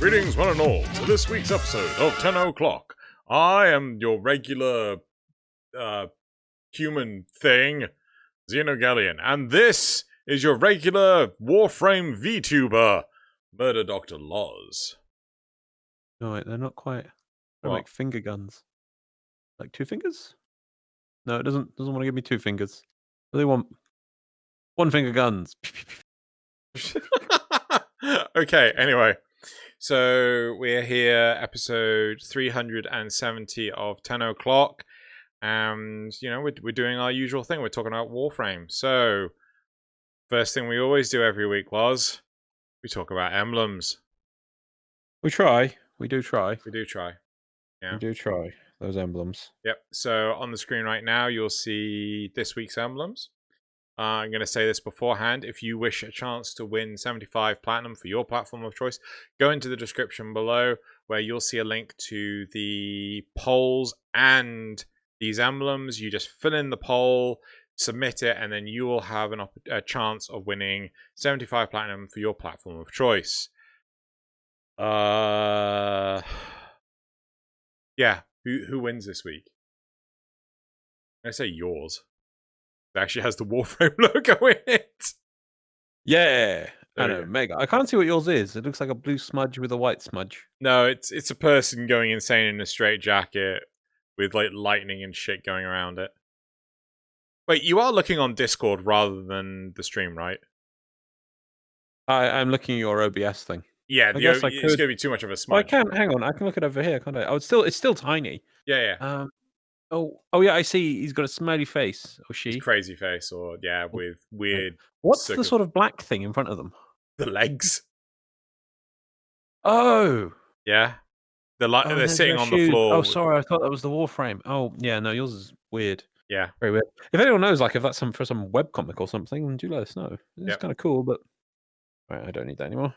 Greetings, one and all, to this week's episode of Tenno. I am your regular, human thing, Xeno, and this is your regular Warframe VTuber, Murder Dr. Loz. No, wait, they're not quite. They're What? like finger guns. Like 2 fingers? No, it doesn't want to give me 2 fingers. They want 1 finger guns. Okay, anyway. So we're here, episode 370 of 10 o'clock, and we're doing our usual thing. We're talking about Warframe. So first thing we always do every week was we talk about emblems. We try. We do try. We do try. Yeah. We do try those emblems. Yep. So on the screen right now, you'll see this week's emblems. I'm going to say this beforehand. If you wish a chance to win 75 Platinum for your platform of choice, go into the description below where you'll see a link to the polls and these emblems. You just fill in the poll, submit it, and then you will have a chance of winning 75 Platinum for your platform of choice. Yeah. Who wins this week? I say yours. It actually has the Warframe logo in it. Yeah. I know, mega. I can't see what yours is. It looks like a blue smudge with a white smudge. No, it's a person going insane in a straight jacket with like lightning and shit going around it. Wait, you are looking on Discord rather than the stream, right? I'm looking at your OBS thing. Yeah, it's going to be too much of a smudge. Well, I can't. Hang on, I can look it over here, can't I? Oh, it's still tiny. Yeah. Oh yeah, I see. He's got a smiley face, or she. Crazy face, or with weird. What's the sort of black thing in front of them? The legs. Oh. Yeah. They're sitting on the floor. Oh, sorry, I thought that was the Warframe. Oh, yeah, no, yours is weird. Yeah. Very weird. If anyone knows, like, if that's for some webcomic or something, do let us know. It's kind of cool, but right, I don't need that anymore.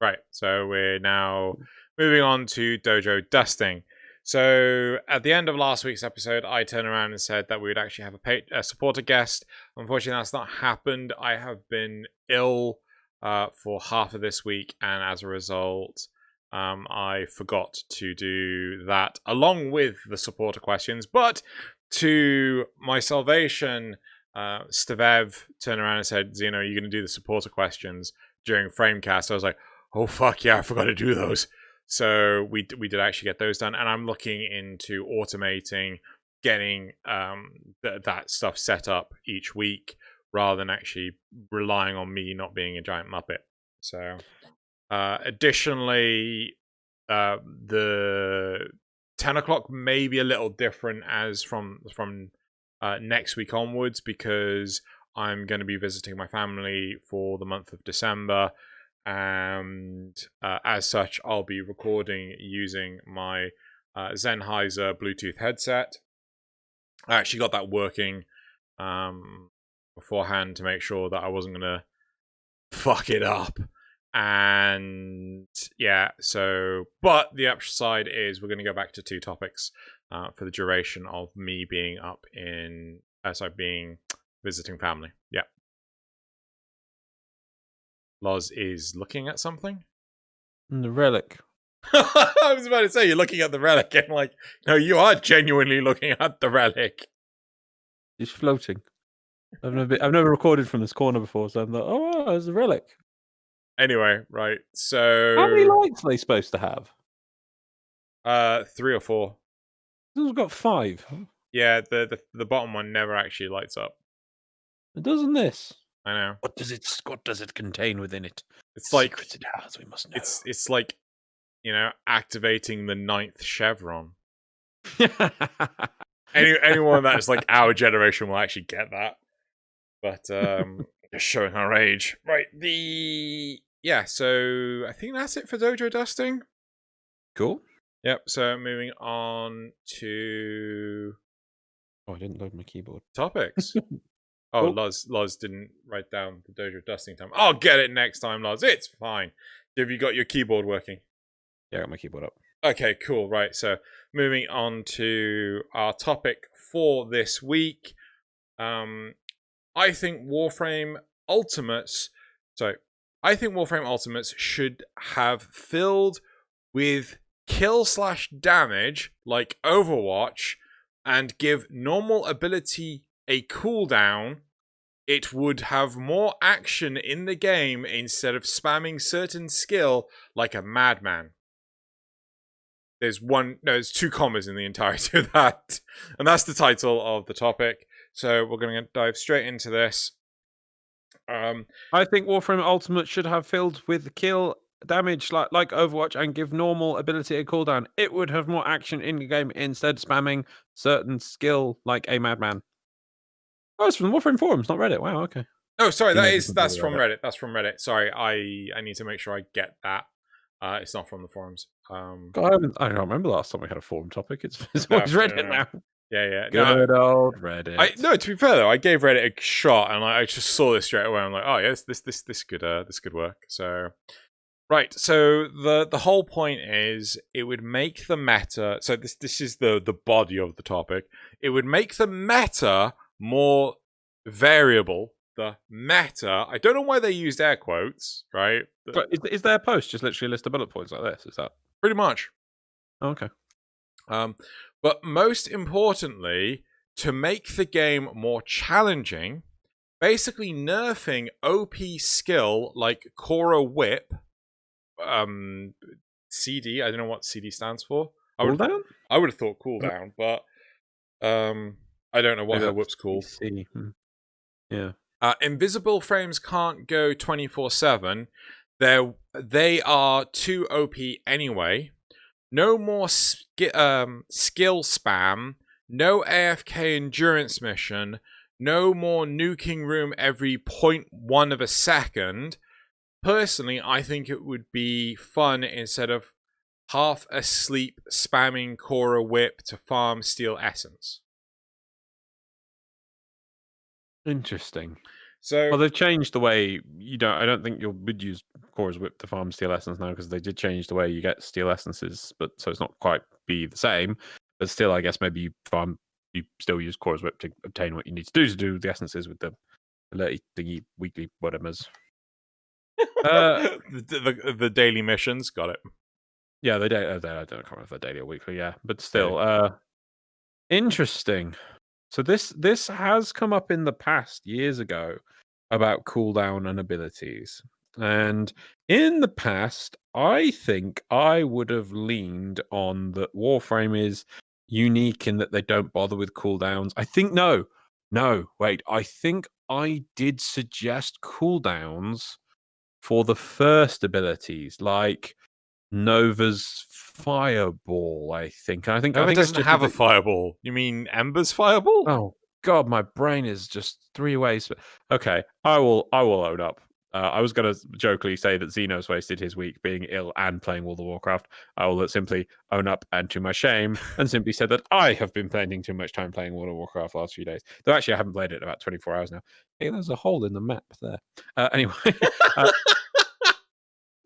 Right, so we're now moving on to Dojo Dusting. So at the end of last week's episode, I turned around and said that we would actually have a supporter guest. Unfortunately, that's not happened. I have been ill for half of this week, and as a result, I forgot to do that along with the supporter questions. But to my salvation, Stevev turned around and said, Xeno, are you going to do the supporter questions during Framecast? I was like, oh, fuck yeah, I forgot to do those. So we did actually get those done, and I'm looking into automating getting that stuff set up each week rather than actually relying on me not being a giant muppet. So additionally, the 10 o'clock may be a little different as from next week onwards, because I'm going to be visiting my family for the month of December. And as such, I'll be recording using my Sennheiser Bluetooth headset. I actually got that working beforehand to make sure that I wasn't going to fuck it up. And yeah, but the upside is we're going to go back to 2 topics for the duration of me being visiting family. Yeah. Loz is looking at something? The relic. I was about to say, you're looking at the relic. I'm like, no, you are genuinely looking at the relic. It's floating. I've never recorded from this corner before, so I'm like, oh, wow, there's a relic. Anyway, right, so... How many lights are they supposed to have? 3 or 4. This has got 5. Yeah, the bottom one never actually lights up. It doesn't this? I know. What does it contain within it? It's like secrets it has, we must know. It's like, activating the 9th chevron. Anyone that's like our generation will actually get that. But just showing our age. Right, so I think that's it for Dojo Dusting. Cool. Yep, so moving on to... Oh, I didn't load my keyboard. Topics. Oh, Loz didn't write down the Dojo Dusting time. I'll get it next time, Loz. It's fine. Have you got your keyboard working? Yeah, I got my keyboard up. Okay, cool. Right, so moving on to our topic for this week. I think Warframe Ultimates... So, I think Warframe Ultimates should have filled with kill/damage like Overwatch and give normal ability a cooldown. It would have more action in the game instead of spamming certain skill like a madman. There's two commas in the entirety of that. And that's the title of the topic. So we're going to dive straight into this. I think Warframe Ultimate should have filled with kill damage like Overwatch and give normal ability a cooldown. It would have more action in the game instead spamming certain skill like a madman. Oh, it's from the Warframe forums, not Reddit. Wow, okay. Oh, sorry, Teenagers that's from from Reddit. That's from Reddit. Sorry, I need to make sure I get that. It's not from the forums. God, I don't remember the last time we had a forum topic. It's No, always Reddit now. Yeah. Good old Reddit. No, to be fair though, I gave Reddit a shot and I just saw this straight away. I'm like, oh yes, this could work. So, right. So the whole point is it would make the meta. So this is the body of the topic. It would make the meta more variable. The meta. I don't know why they used air quotes. Right. But is their post just literally a list of bullet points like this? Is that pretty much? Oh, okay. But most importantly, to make the game more challenging, basically nerfing OP skill like Cora Whip, CD. I don't know what CD stands for. Cooldown? I would have thought cooldown, but I don't know what her whip's called. Yeah. Invisible frames can't go 24/7. They are too OP anyway. No more skill spam. No AFK endurance mission. No more nuking room every 0.1 of a second. Personally, I think it would be fun instead of half asleep spamming Cora Whip to farm Steel Essence. Interesting. So, well, they've changed the way I don't think you would use Cora's Whip to farm Steel Essence now because they did change the way you get Steel Essences, but so it's not quite be the same. But still, I guess maybe you still use Cora's Whip to obtain what you need to do the essences with the alerty thingy weekly whatever's. the daily missions, got it. Yeah, they don't. I don't know if they're daily or weekly. Yeah, but still, interesting. So this has come up in the past years ago about cooldown and abilities. And in the past, I think I would have leaned on that Warframe is unique in that they don't bother with cooldowns. I think wait, I think I did suggest cooldowns for the first abilities, like Nova's Fireball, I think. I think Nova it's doesn't just have a fireball. You mean Ember's fireball? Oh God, my brain is just three ways. Okay, I will own up. I was going to jokingly say that Xeno's wasted his week being ill and playing World of Warcraft. I will simply own up, and to my shame, and simply said that I have been spending too much time playing World of Warcraft the last few days. Though actually, I haven't played it in about 24 hours now. Hey, there's a hole in the map there. Anyway.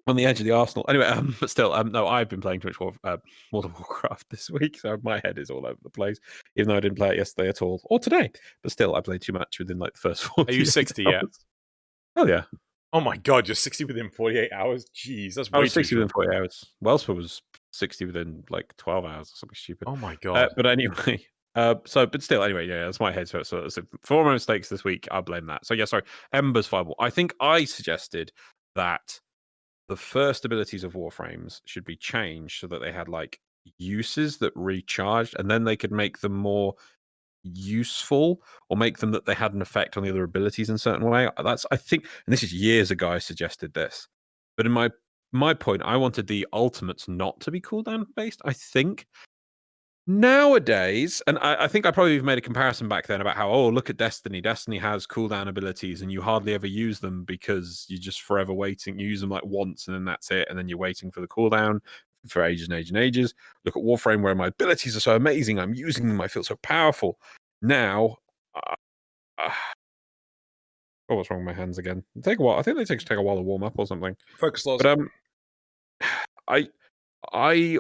On the edge of the arsenal. Anyway, but still, no, I've been playing too much World of Warcraft this week, so my head is all over the place, even though I didn't play it yesterday at all, or today. But still, I played too much within like the first 40 Are you 60 yet? Oh, yeah. Oh my God, you're 60 within 48 hours? Jeez, that's way I was too 60 within 40 hours. Wellspur was 60 within like 12 hours or something stupid. Oh my God. But anyway, but still, anyway, yeah, that's my head. So for my mistakes this week, I blame that. So yeah, sorry. Ember's Fireball. I think I suggested that the first abilities of Warframes should be changed so that they had like uses that recharged, and then they could make them more useful or make them that they had an effect on the other abilities in a certain way. That's, I think, and this is years ago I suggested this, but in my point, I wanted the ultimates not to be cooldown based. I think nowadays, and I think I probably made a comparison back then about how, look at Destiny. Destiny has cooldown abilities and you hardly ever use them because you're just forever waiting. You use them like once and then that's it. And then you're waiting for the cooldown for ages and ages and ages. Look at Warframe where my abilities are so amazing. I'm using them. I feel so powerful. Now, what's wrong with my hands again? Take a while. I think they take a while to warm up or something. Focus loss. But I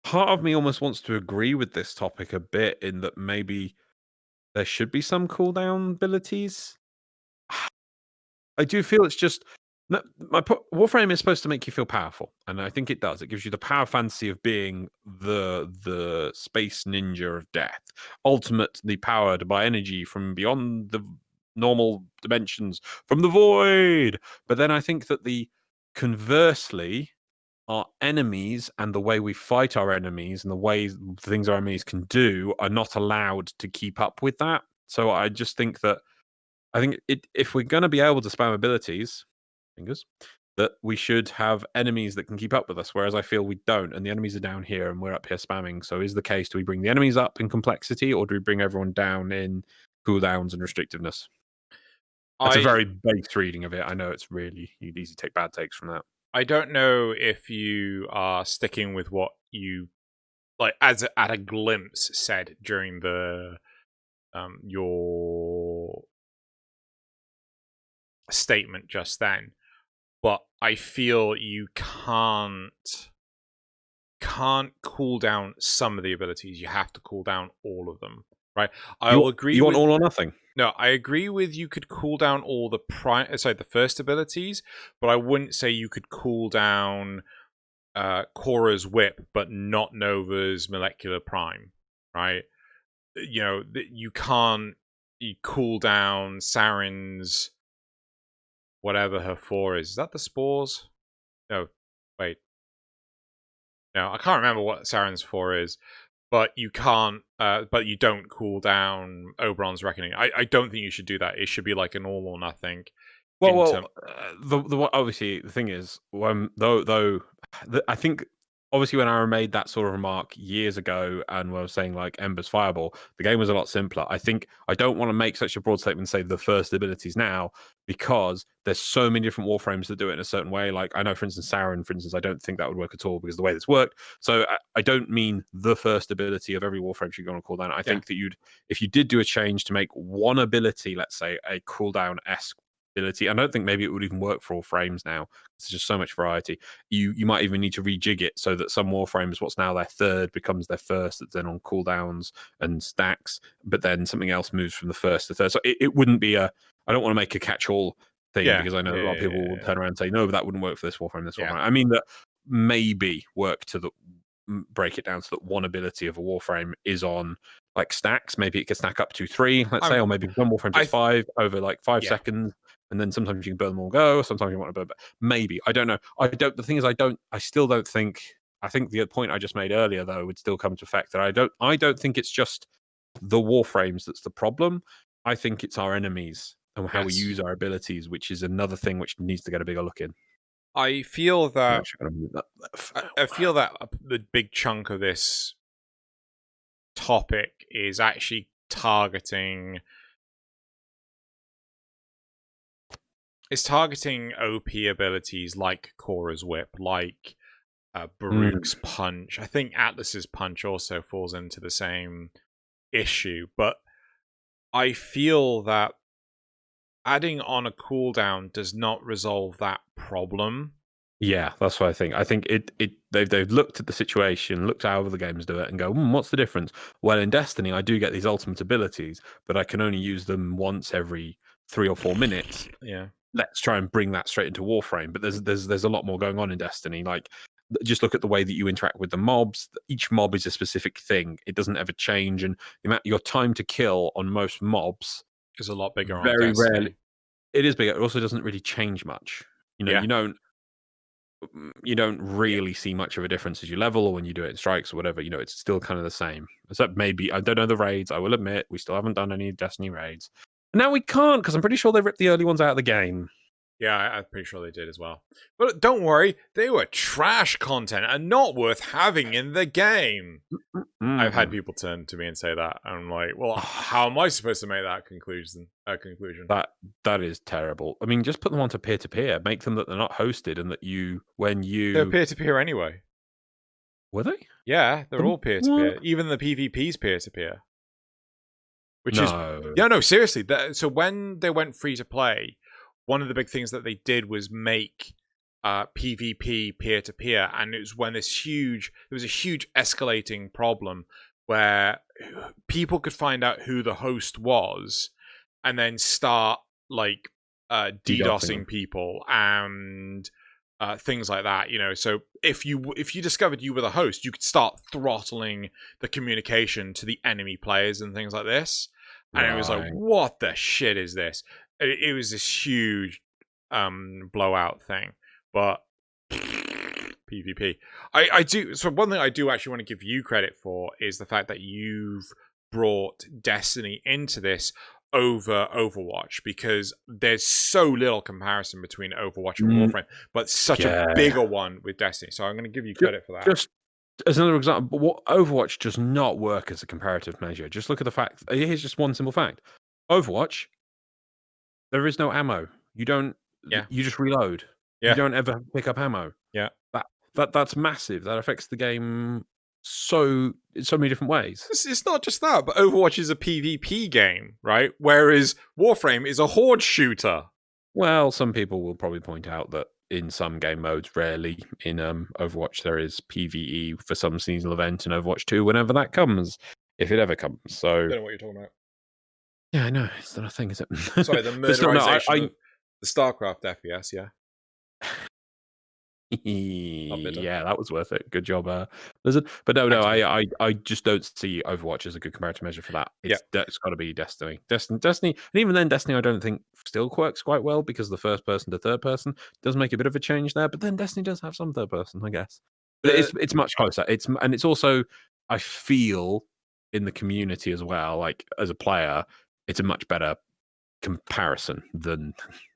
part of me almost wants to agree with this topic a bit in that maybe there should be some cooldown abilities. I do feel it's just Warframe is supposed to make you feel powerful, and I think it does. It gives you the power fantasy of being the space ninja of death, ultimately powered by energy from beyond the normal dimensions, from the void. But then I think that conversely, our enemies and the way we fight our enemies and the ways things our enemies can do are not allowed to keep up with that. So I just think that if we're going to be able to spam abilities, fingers, that we should have enemies that can keep up with us. Whereas I feel we don't, and the enemies are down here, and we're up here spamming. So is the case? Do we bring the enemies up in complexity, or do we bring everyone down in cooldowns and restrictiveness? That's a I very base reading of it. I know it's really easy to take bad takes from that. I don't know if you are sticking with what you like at a glimpse said during the your statement just then, but I feel you can't cool down some of the abilities. You have to cool down all of them, right? I will agree. You want all or nothing? No, I agree with you could cool down all the the first abilities, but I wouldn't say you could cool down Korra's whip, but not Nova's molecular prime, right? You know, you can't cool down Saren's whatever her 4 is. Is that the spores? No, wait. No, I can't remember what Saren's 4 is. But you can't. But you don't cool down Oberon's Reckoning. I don't think you should do that. It should be like an all or nothing. Obviously the thing is, I think obviously when Aaron made that sort of remark years ago, and we were saying like Ember's Fireball, the game was a lot simpler. I think I don't want to make such a broad statement and say the first abilities now, because there's so many different Warframes that do it in a certain way. Like I know, for instance, Saren, for instance, I don't think that would work at all because the way this worked. So I don't mean the first ability of every Warframe should go on a cooldown. I think that if you did do a change to make one ability, let's say a cooldown-esque ability, I don't think maybe it would even work for all frames now. There's just so much variety. You might even need to rejig it so that some Warframes, what's now their third becomes their first, that's then on cooldowns and stacks, but then something else moves from the first to third. So it wouldn't be I don't want to make a catch-all thing, because I know a lot of people will turn around and say, no, but that wouldn't work for this Warframe, this Warframe. I mean that maybe work to break it down so that one ability of a Warframe is on like stacks. Maybe it can stack up to 3, let's say, or maybe one Warframe to 5 over like 5 seconds. And then sometimes you can burn them all go, sometimes you want to burn, but maybe. I don't know. The thing is, I still don't think, I think the point I just made earlier, though, would still come to effect that I don't think it's just the Warframes that's the problem. I think it's our enemies and how we use our abilities, which is another thing which needs to get a bigger look in. I feel that I feel that the big chunk of this topic is actually targeting OP abilities like Korra's whip, like Baruch's punch. I think Atlas's punch also falls into the same issue, but I feel that adding on a cooldown does not resolve that problem. Yeah, that's what I think. I think they've looked at the situation, looked at how other games do it, and go, what's the difference? Well, in Destiny, I do get these ultimate abilities, but I can only use them once every 3 or 4 minutes. Yeah. Let's try and bring that straight into Warframe. But there's a lot more going on in Destiny. Like, just look at the way that you interact with the mobs. Each mob is a specific thing. It doesn't ever change, and your time to kill on most mobs is a lot bigger. Very rarely, it is bigger. It also doesn't really change much. You don't really see much of a difference as you level or when you do it in strikes or whatever. It's still kind of the same. Except maybe, I don't know the raids. I will admit, we still haven't done any Destiny raids. And now we can't, because I'm pretty sure they ripped the early ones out of the game. Yeah, I'm pretty sure they did as well. But don't worry, they were trash content and not worth having in the game. I've had people turn to me and say that. And I'm like, well, how am I supposed to make that conclusion? That is terrible. I mean, just put them onto peer-to-peer. Make them that they're not hosted, and that they're peer-to-peer anyway. Were they? Yeah, they're all peer-to-peer. Even the PvP's peer-to-peer. No, seriously. So when they went free-to-play, one of the big things that they did was make PvP peer-to-peer, and it was when there was a huge escalating problem where people could find out who the host was and then start like DDoSing people and things like that. So if you discovered you were the host, you could start throttling the communication to the enemy players and things like this. And it was like, what the shit is this? It was this huge blowout thing. But PvP. I do. So one thing I do actually want to give you credit for is the fact that you've brought Destiny into this over Overwatch, because there's so little comparison between Overwatch and Warframe, but such a bigger one with Destiny. So I'm going to give you credit for that. Just as another example, what Overwatch does not work as a comparative measure. Just look at the fact. Here's just one simple fact: Overwatch, there is no ammo. You don't. Yeah. You just reload. Yeah. You don't ever pick up ammo. Yeah. That's massive. That affects the game in so many different ways. It's not just that, but Overwatch is a PvP game, right? Whereas Warframe is a horde shooter. Well, some people will probably point out that in some game modes, rarely in Overwatch, there is PvE for some seasonal event in Overwatch 2, whenever that comes, if it ever comes. So, I don't know what you're talking about. Yeah, I know. It's not a thing, is it? Sorry, the murderization of the StarCraft FPS, yeah. Yeah, that was worth it. Good job, Blizzard. But no, I just don't see Overwatch as a good comparative measure for that. It's got to be Destiny. Destiny, and even then, Destiny I don't think still works quite well, because the first person to third person does make a bit of a change there. But then Destiny does have some third person, I guess. But it's much closer. It's also, I feel, in the community as well, like as a player, it's a much better comparison than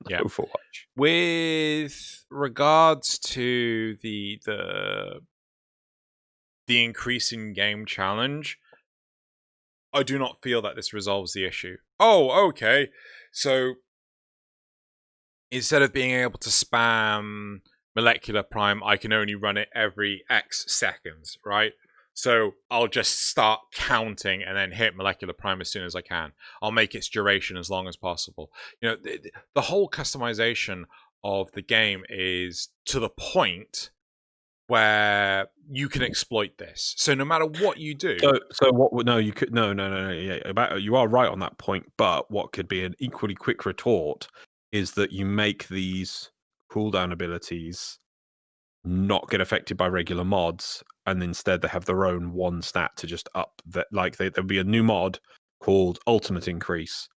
Overwatch. With regards to the increase in game challenge, I do not feel that this resolves the issue. Oh, okay. So instead of being able to spam Molecular Prime, I can only run it every X seconds, right? So I'll just start counting and then hit Molecular Prime as soon as I can. I'll make its duration as long as possible. The whole customization of the game is to the point where you can exploit this. So no matter what you do. So what? No, you could. No. Yeah, you are right on that point. But what could be an equally quick retort is that you make these cooldown abilities not get affected by regular mods, and instead they have their own one stat to just up that. Like there'd be a new mod called Ultimate Increase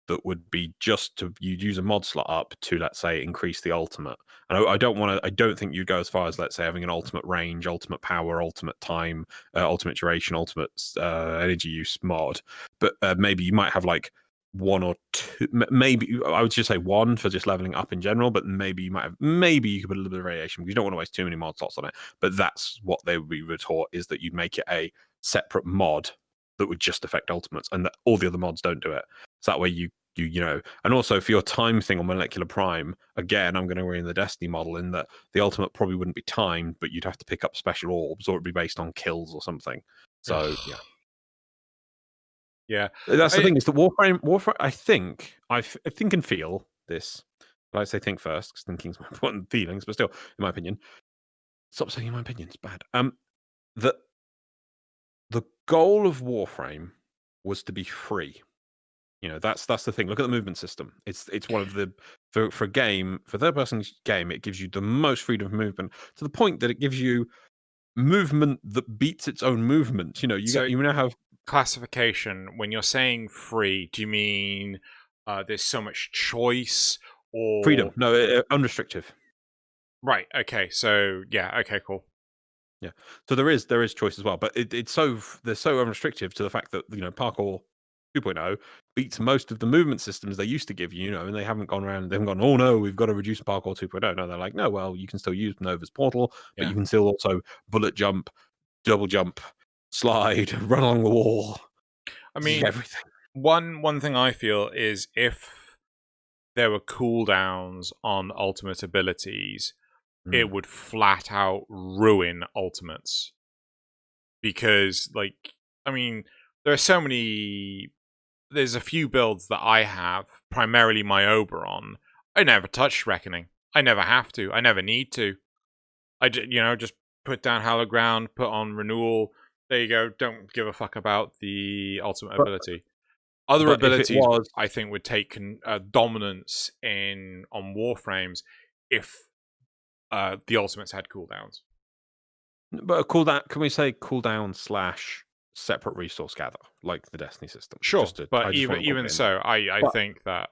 that would be just to you'd use a mod slot up to, let's say, increase the ultimate. And I don't think you'd go as far as, let's say, having an ultimate range, ultimate power, ultimate time, ultimate duration, ultimate energy use mod. But maybe you might have like one or two, maybe I would just say one for just leveling up in general, but maybe you could put a little bit of variation, because you don't want to waste too many mod slots on it. But that's what they would be retort, is that you'd make it a separate mod that would just affect ultimates, and that all the other mods don't do it. So that way you and also for your time thing on Molecular Prime, again, I'm going to bring in the Destiny model, in that the ultimate probably wouldn't be timed, but you'd have to pick up special orbs, or it'd be based on kills or something. So yeah, that's the thing, is that Warframe. I think and feel this. But I say think first, because thinking's more important than feelings. But still, in my opinion, stop saying in my opinion, it's bad. That the goal of Warframe was to be free. That's the thing. Look at the movement system. It's one of the for a game, for third person game, it gives you the most freedom of movement, to the point that it gives you movement that beats its own movement. You now have classification. When you're saying free, do you mean there's so much choice, or freedom? No, unrestricted. Right. Okay. So yeah. Okay. Cool. Yeah. So there is choice as well, but they're so unrestricted to the fact that Parkour 2.0 beats most of the movement systems they used to give you, and they haven't gone around. They haven't gone, oh no, we've got to reduce Parkour 2.0. No, they're like, no, well, you can still use Nova's portal, but you can still also bullet jump, double jump, slide, run along the wall. I mean, everything. One thing I feel is, if there were cooldowns on ultimate abilities, it would flat out ruin ultimates. Because, there are so many. There's a few builds that I have, primarily my Oberon. I never touch Reckoning. I never have to. I never need to. I just put down Hallowed Ground, put on Renewal. There you go. Don't give a fuck about the ultimate ability. Other But if it abilities, was, I think, would take dominance on Warframes if the ultimates had cooldowns. but a cooldown, can we say cooldown / separate resource gather, like the Destiny system? Sure, but I just want to pop even it in so, there. I But, think that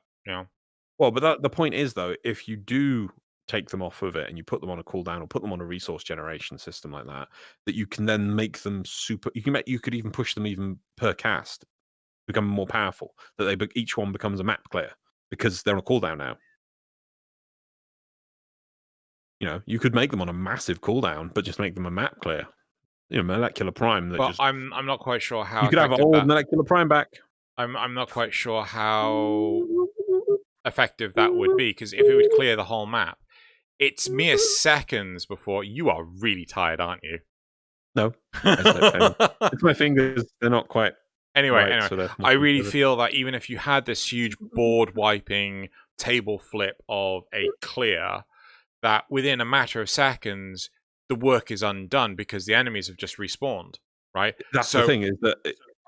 well, but the point is though, if you do take them off of it and you put them on a cooldown or put them on a resource generation system like that, that you can then make them super. You could even push them even per cast, become more powerful. That each one becomes a map clear because they're on a cooldown now. You could make them on a massive cooldown, but just make them a map clear. Molecular Prime that but just. I'm not quite sure how You could have effective old that. Molecular Prime back. I'm not quite sure how effective that would be, because if it would clear the whole map, it's mere seconds before you are really tired, aren't you? No, it's my fingers. They're not quite Anyway, right, so I really feel that even if you had this huge board wiping table flip of a clear, that within a matter of seconds the work is undone because the enemies have just respawned, right? That's the thing, is that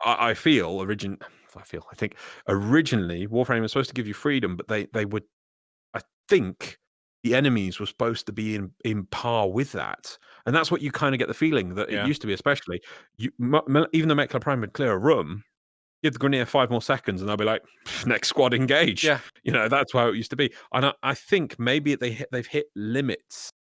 I think originally Warframe was supposed to give you freedom, but they would. I think the enemies were supposed to be in par with that, and that's what you kind of get the feeling that it used to be. Especially even though Molecular Prime would clear a room, you had to go near 5 more seconds, and they'll be like, "Next squad engage." Yeah. That's how it used to be. And I think maybe they've hit limits.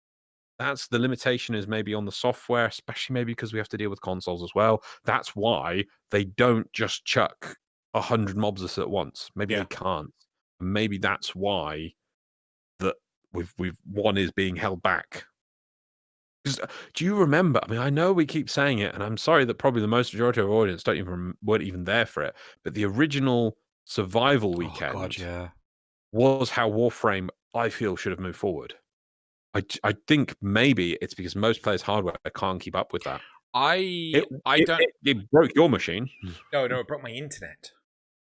That's the limitation, is maybe on the software, especially maybe because we have to deal with consoles as well. That's why they don't just chuck 100 mobs at once. Maybe they can't. Maybe that's why that we've one is being held back. Do you remember? I mean, I know we keep saying it, and I'm sorry that probably the majority of our audience weren't even there for it. But the original survival weekend Oh God, yeah. was how Warframe, I feel, should have moved forward. I think maybe it's because most players' hardware can't keep up with that. I don't. It broke your machine. No, it broke my internet.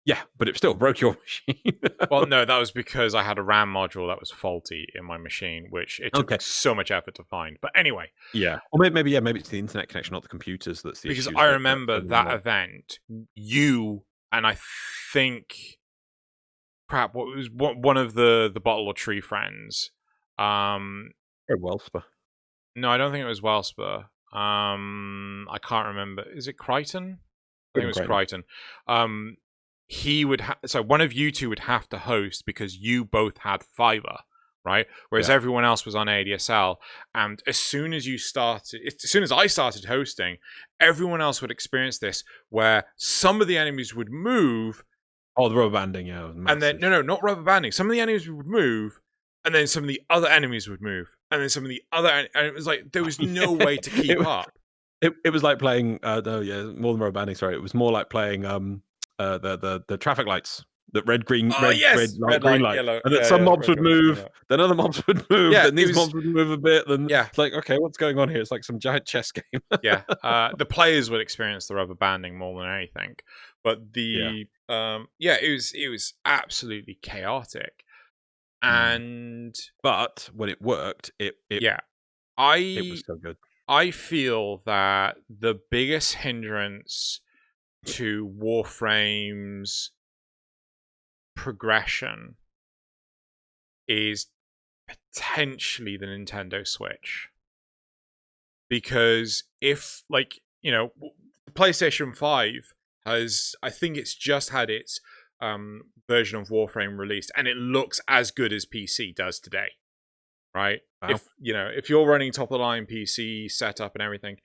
Yeah, but it still broke your machine. Well, no, that was because I had a RAM module that was faulty in my machine, which it took so much effort to find. But anyway, or maybe it's the internet connection, not the computers. That's the issue. Because I remember that event. You and I think, crap, what was one of the bottle or tree friends? Wellspur. No, I don't think it was Wellspur. I can't remember. Is it Crichton? I think it was Crichton. He would so one of you two would have to host because you both had fiber, right? Whereas everyone else was on ADSL. And as soon as I started hosting, everyone else would experience this, where some of the enemies would move. Oh, the rubber banding, And then no, not rubber banding. Some of the enemies would move, and then some of the other enemies would move, and then some of the other, and it was like there was no way to keep up. It was like playing more than rubber banding. Sorry, it was more like playing the traffic lights. The red, green, red green light, yellow, and then some mobs would move, then other mobs would move, then these mobs would move a bit, then it's like, okay, what's going on here? It's like some giant chess game. The players would experience the rubber banding more than anything, but it was absolutely chaotic, and but when it worked, it was so good. I feel that the biggest hindrance to Warframe's progression is potentially the Nintendo Switch. Because if, PlayStation 5 has, I think it's just had its version of Warframe released, and it looks as good as PC does today. Right? Wow. If you're running top of the line PC setup and everything,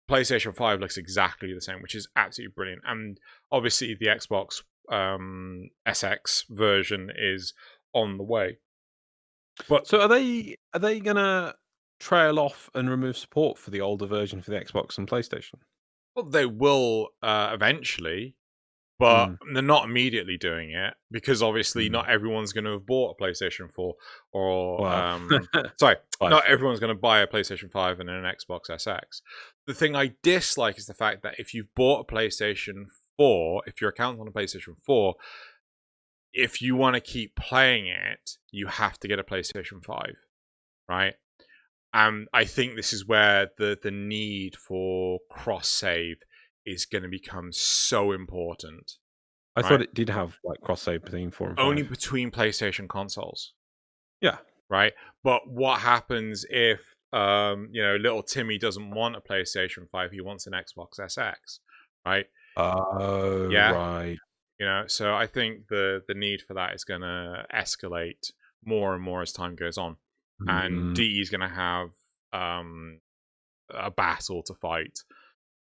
PlayStation 5 looks exactly the same, which is absolutely brilliant. And obviously the Xbox SX version is on the way. But so are they gonna trail off and remove support for the older version for the Xbox and PlayStation? Well, they will eventually, but they're not immediately doing it because obviously not everyone's going to have bought a PlayStation 4 or not everyone's going to buy a PlayStation 5 and an Xbox SX. The thing I dislike is the fact that if you've bought a PlayStation 4, if your account's on a PlayStation 4, if you want to keep playing it, you have to get a PlayStation 5, right? I think this is where the need for cross-save is going to become so important. I right? thought it did have like cross save between 4 and Only 5. between PlayStation consoles, Yeah. right? But what happens if little Timmy doesn't want a PlayStation 5, he wants an Xbox SX, right? Oh, Yeah. right. So I think the need for that is going to escalate more and more as time goes on, and Mm. DE is going to have a battle to fight.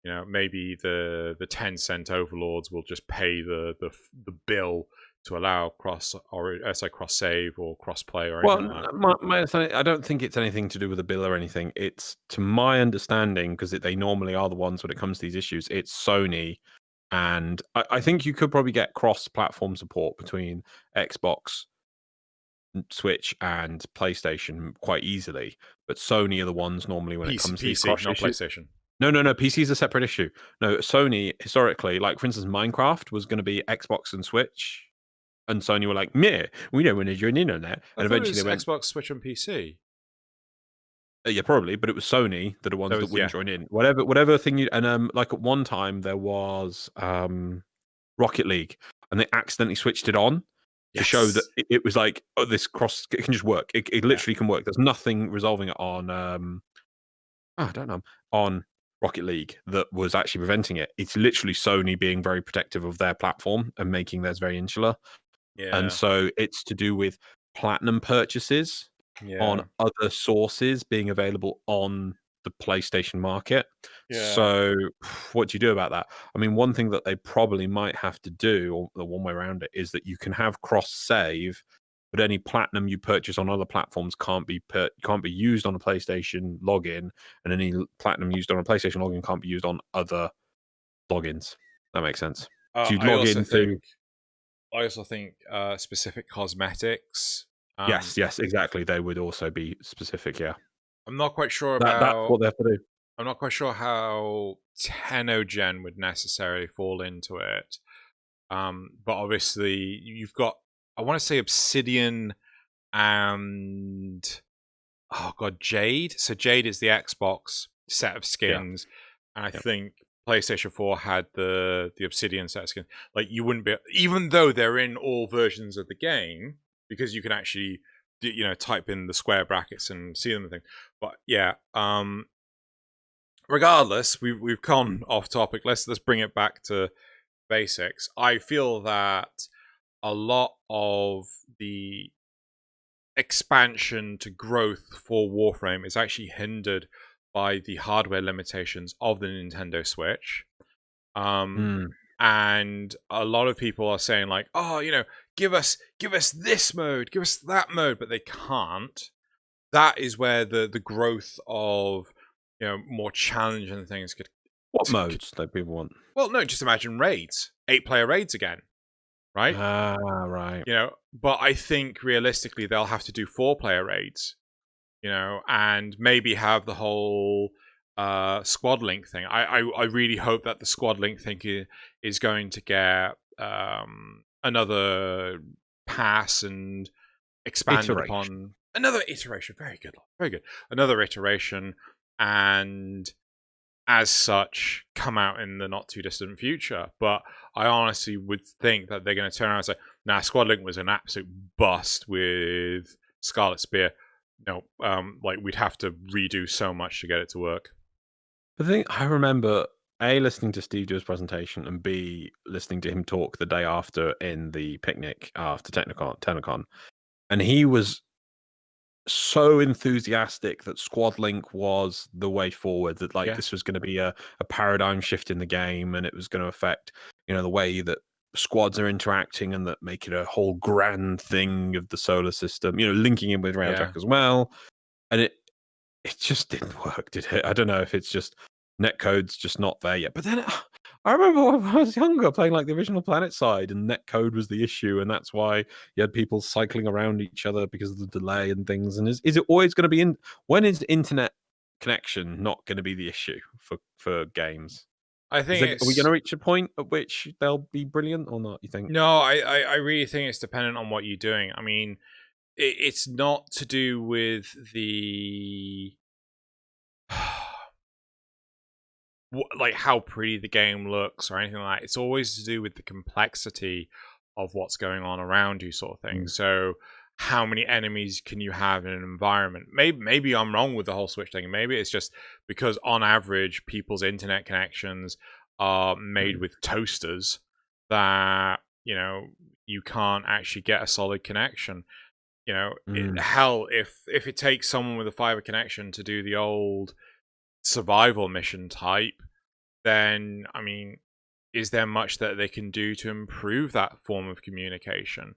Maybe the Tencent overlords will just pay the bill to allow cross save or cross play or Well, anything like that. my understanding, I don't think it's anything to do with the bill or anything. It's, to my understanding, because they normally are the ones when it comes to these issues, it's Sony. And I think you could probably get cross-platform support between Xbox, Switch, and PlayStation quite easily. But Sony are the ones normally when it comes to these PC, cross not issues. PlayStation. No. PC is a separate issue. No, Sony historically, like for instance, Minecraft was going to be Xbox and Switch, and Sony were like, "Meh, we don't want to join in on that." I And thought it eventually was they went, Xbox, Switch, and PC. Yeah, probably, but it was Sony that are ones That that was wouldn't join in. Whatever thing you, and like at one time there was Rocket League, and they accidentally switched it on to show that Yes. it was like, oh, this cross, it can just work. It Yeah. literally can work. There's nothing resolving it on I don't know, on Rocket League that was actually preventing it. It's literally Sony being very protective of their platform and making theirs very insular. And Yeah. so it's to do with platinum purchases on Yeah. other sources being available on the PlayStation market. Yeah. So what do you do about that? I mean, one thing that they probably might have to do, or the one way around it, is that you can have cross save, but any platinum you purchase on other platforms can't be used on a PlayStation login, and any platinum used on a PlayStation login can't be used on other logins. That makes sense. So you'd I log also into. think specific cosmetics. Yes, exactly. They would also be specific. Yeah, I'm not quite sure that's about. what they have to do. I'm not quite sure how Tenno Gen would necessarily fall into it. But obviously you've got, I want to say, Obsidian and Jade. So Jade is the Xbox set of skins, and I think PlayStation 4 had the Obsidian set of skins. Like, you wouldn't be, even though they're in all versions of the game, because you can actually type in the square brackets and see them and things. But yeah, regardless, we've gone off topic. Let's bring it back to basics. I feel that a lot of the expansion to growth for Warframe is actually hindered by the hardware limitations of the Nintendo Switch. And a lot of people are saying like, oh, give us this mode, give us that mode, but they can't. That is where the growth of more challenging things could. What modes that people want? Well, no, just imagine raids, 8-player raids again, right? Right. But I think realistically they'll have to do 4-player raids, and maybe have the whole squad link thing. I really hope that the squad link thing is going to get another pass and expanded upon. Another iteration. Very good. Very good. Another iteration, and as such come out in the not too distant future. But I honestly would think that they're going to turn around and say, nah, Squad Link was an absolute bust with Scarlet Spear. We'd have to redo so much to get it to work. The thing, I remember A, listening to Steve do his presentation, and B, listening to him talk the day after in the picnic after TennoCon, and he was so enthusiastic that Squad Link was the way forward, that this was going to be a paradigm shift in the game, and it was going to affect the way that squads are interacting, and that make it a whole grand thing of the solar system, linking in with Railjack as well. And it just didn't work, did it? I don't know if it's just netcode's just not there yet. But then I remember when I was younger playing like the original Planet side, and netcode was the issue, and that's why you had people cycling around each other because of the delay and things. And is it always going to be when is internet connection not going to be the issue for games? I think are we going to reach a point at which they'll be brilliant or not, you think? No, I really think it's dependent on what you're doing. I mean, it's not to do with the like how pretty the game looks or anything like that. It's always to do with the complexity of what's going on around you, sort of thing. So how many enemies can you have in an environment? Maybe I'm wrong with the whole Switch thing. Maybe it's just because on average people's internet connections are made with toasters that, you know, you can't actually get a solid connection. You know, hell, if it takes someone with a fiber connection to do the old survival mission type, then I mean, is there much that they can do to improve that form of communication?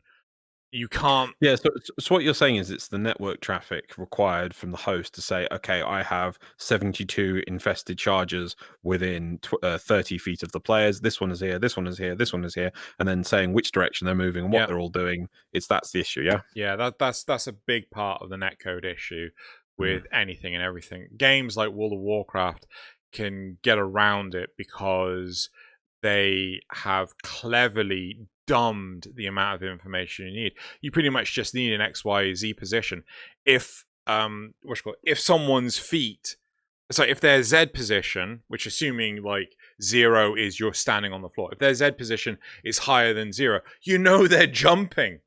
You can't. Yeah, so what you're saying is it's the network traffic required from the host to say, okay, I have 72 infested chargers within 30 feet of the players. This one is here, this one is here, this one is here, and then saying which direction they're moving and what they're all doing. That's the issue, yeah? Yeah, that's a big part of the netcode issue with anything and everything. Games like World of Warcraft can get around it because they have cleverly dumbed the amount of information you need. You pretty much just need an XYZ position. If if someone's feet, so if their Z position, which assuming like 0 is you're standing on the floor, if their Z position is higher than 0, you know they're jumping,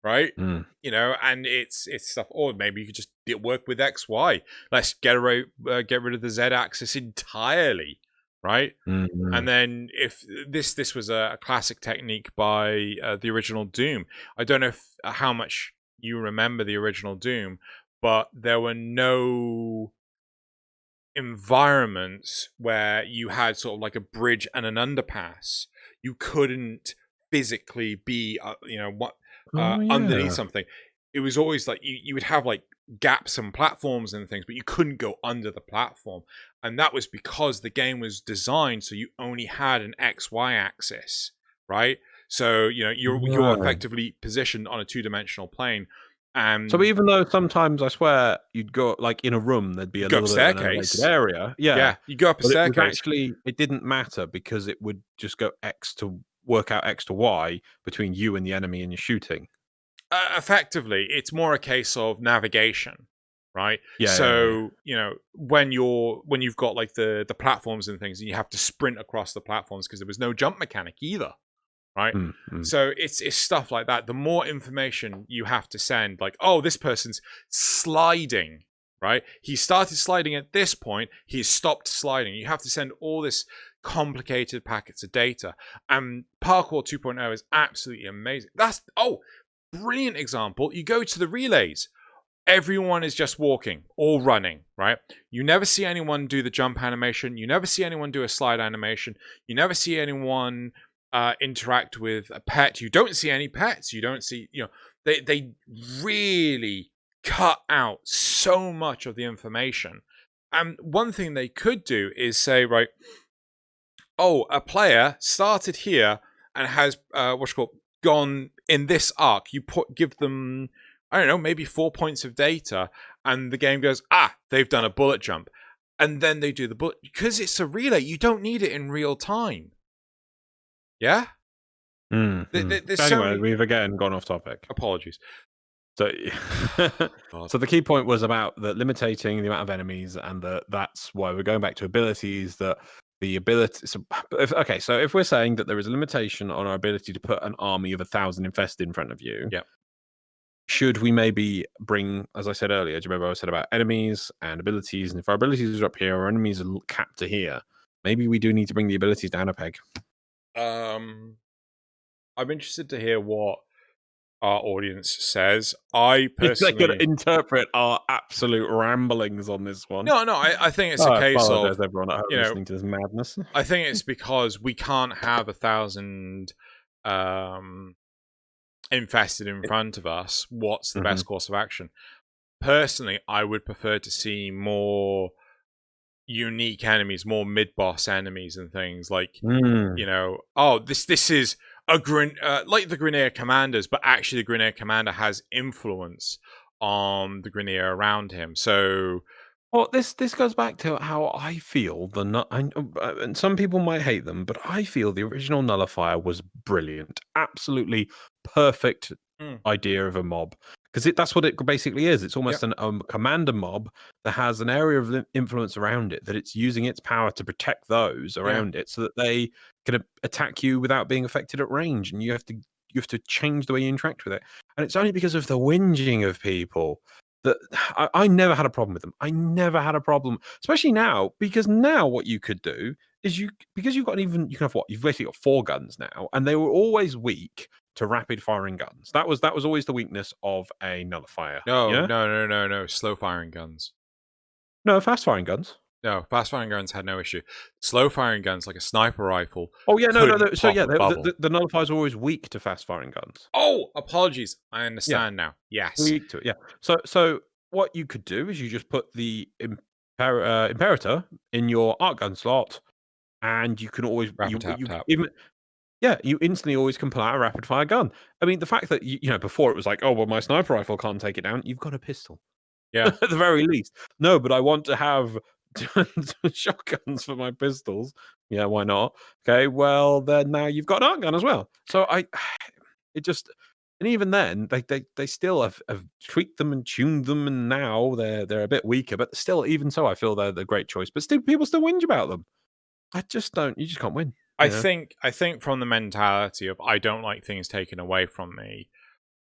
right? You know, and it's stuff. Or maybe you could just work with XY. Let's get rid of the Z axis entirely, right? And then if this was a classic technique by the original Doom. I don't know how much you remember the original Doom, but there were no environments where you had sort of like a bridge and an underpass. You couldn't physically be, underneath something. It was always like you would have like gaps and platforms and things, but you couldn't go under the platform. And that was because the game was designed so you only had an XY axis, right? So, you know, you're effectively positioned on a two-dimensional plane. So even though sometimes I swear you'd go like in a room, there'd be a little bit of an elevated area. Yeah, you go up a staircase. It didn't matter because it would just go X to work out X to Y between you and the enemy and you're shooting. Effectively, it's more a case of navigation, right? Yeah. So you know when you've got like the platforms and things, and you have to sprint across the platforms because there was no jump mechanic either, right? So it's stuff like that. The more information you have to send, like, oh, this person's sliding, right? He started sliding at this point. He's stopped sliding. You have to send all this complicated packets of data. And Parkour 2.0 is absolutely amazing. Brilliant example. You go to the relays. Everyone is just walking or running, right? You never see anyone do the jump animation. You never see anyone do a slide animation. You never see anyone interact with a pet. You don't see any pets. You don't see, they really cut out so much of the information. And one thing they could do is say, right, a player started here and has gone in this arc. You give them, I don't know, maybe 4 points of data, and the game goes, they've done a bullet jump. And then they do the bullet. Because it's a relay, you don't need it in real time. Yeah? Anyway, we've again gone off topic. Apologies. So, so the key point was about the limiting the amount of enemies, and that's why we're going back to abilities. That the ability. So if we're saying that there is a limitation on our ability to put an army of 1,000 infested in front of you, should we maybe bring, as I said earlier, do you remember I said about enemies and abilities? And if our abilities are up here, our enemies are capped to here. Maybe we do need to bring the abilities down a peg. I'm interested to hear what our audience says. I personally, if they could interpret our absolute ramblings on this one. No, I think it's a case of everyone at home listening to this madness. I think it's because we can't have 1,000 infested in front of us. What's the best course of action? Personally, I would prefer to see more unique enemies, more mid-boss enemies and things like, this is like the Grineer commanders, but actually the Grineer commander has influence on the Grineer around him. So, well, this goes back to how I feel and some people might hate them, but I feel the original Nullifier was brilliant, absolutely perfect idea of a mob. because that's what it basically is. It's almost Yep. a commander mob that has an area of influence around it that it's using its power to protect those Yeah. around it, so that they can attack you without being affected at range, and you have to change the way you interact with it. And it's only because of the whinging of people that I never had a problem with them. I never had a problem, especially now, because now what you could do is because you can have what, you've basically got 4 guns now, and they were always weak to rapid firing guns. That was always the weakness of a nullifier. No, Yeah? no, no, no, no. Slow firing guns. No, fast firing guns. No, fast firing guns had no issue. Slow firing guns, like a sniper rifle, Oh yeah, no. couldn't So pop yeah, a bubble. the nullifiers are always weak to fast firing guns. Oh, apologies. I Yeah, understand now. Yes. weak to it. Yeah. So what you could do is you just put the Imperator in your arc gun slot, and you can always Rapid tap you tap. even yeah, you instantly always can pull out a rapid fire gun. I mean, the fact that before it was like, oh well, my sniper rifle can't take it down. You've got a pistol. Yeah. At the very least. No, but I want to have shotguns for my pistols. Yeah, why not? Okay, well then now you've got an arc gun as well. So it just, and even then they still have tweaked them and tuned them, and now they're a bit weaker, but still, even so, I feel they're the great choice. But still, people still whinge about them. I just don't. You just can't win. I think from the mentality of I don't like things taken away from me.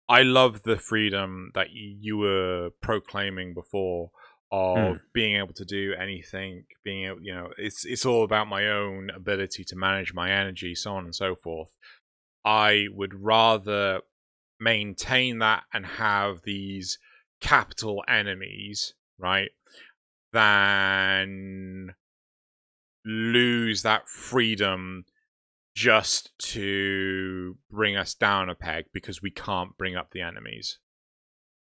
I love the freedom that you were proclaiming before of being able to do anything, being able, it's all about my own ability to manage my energy, so on and so forth. I would rather maintain that and have these capital enemies, right, than lose that freedom just to bring us down a peg because we can't bring up the enemies.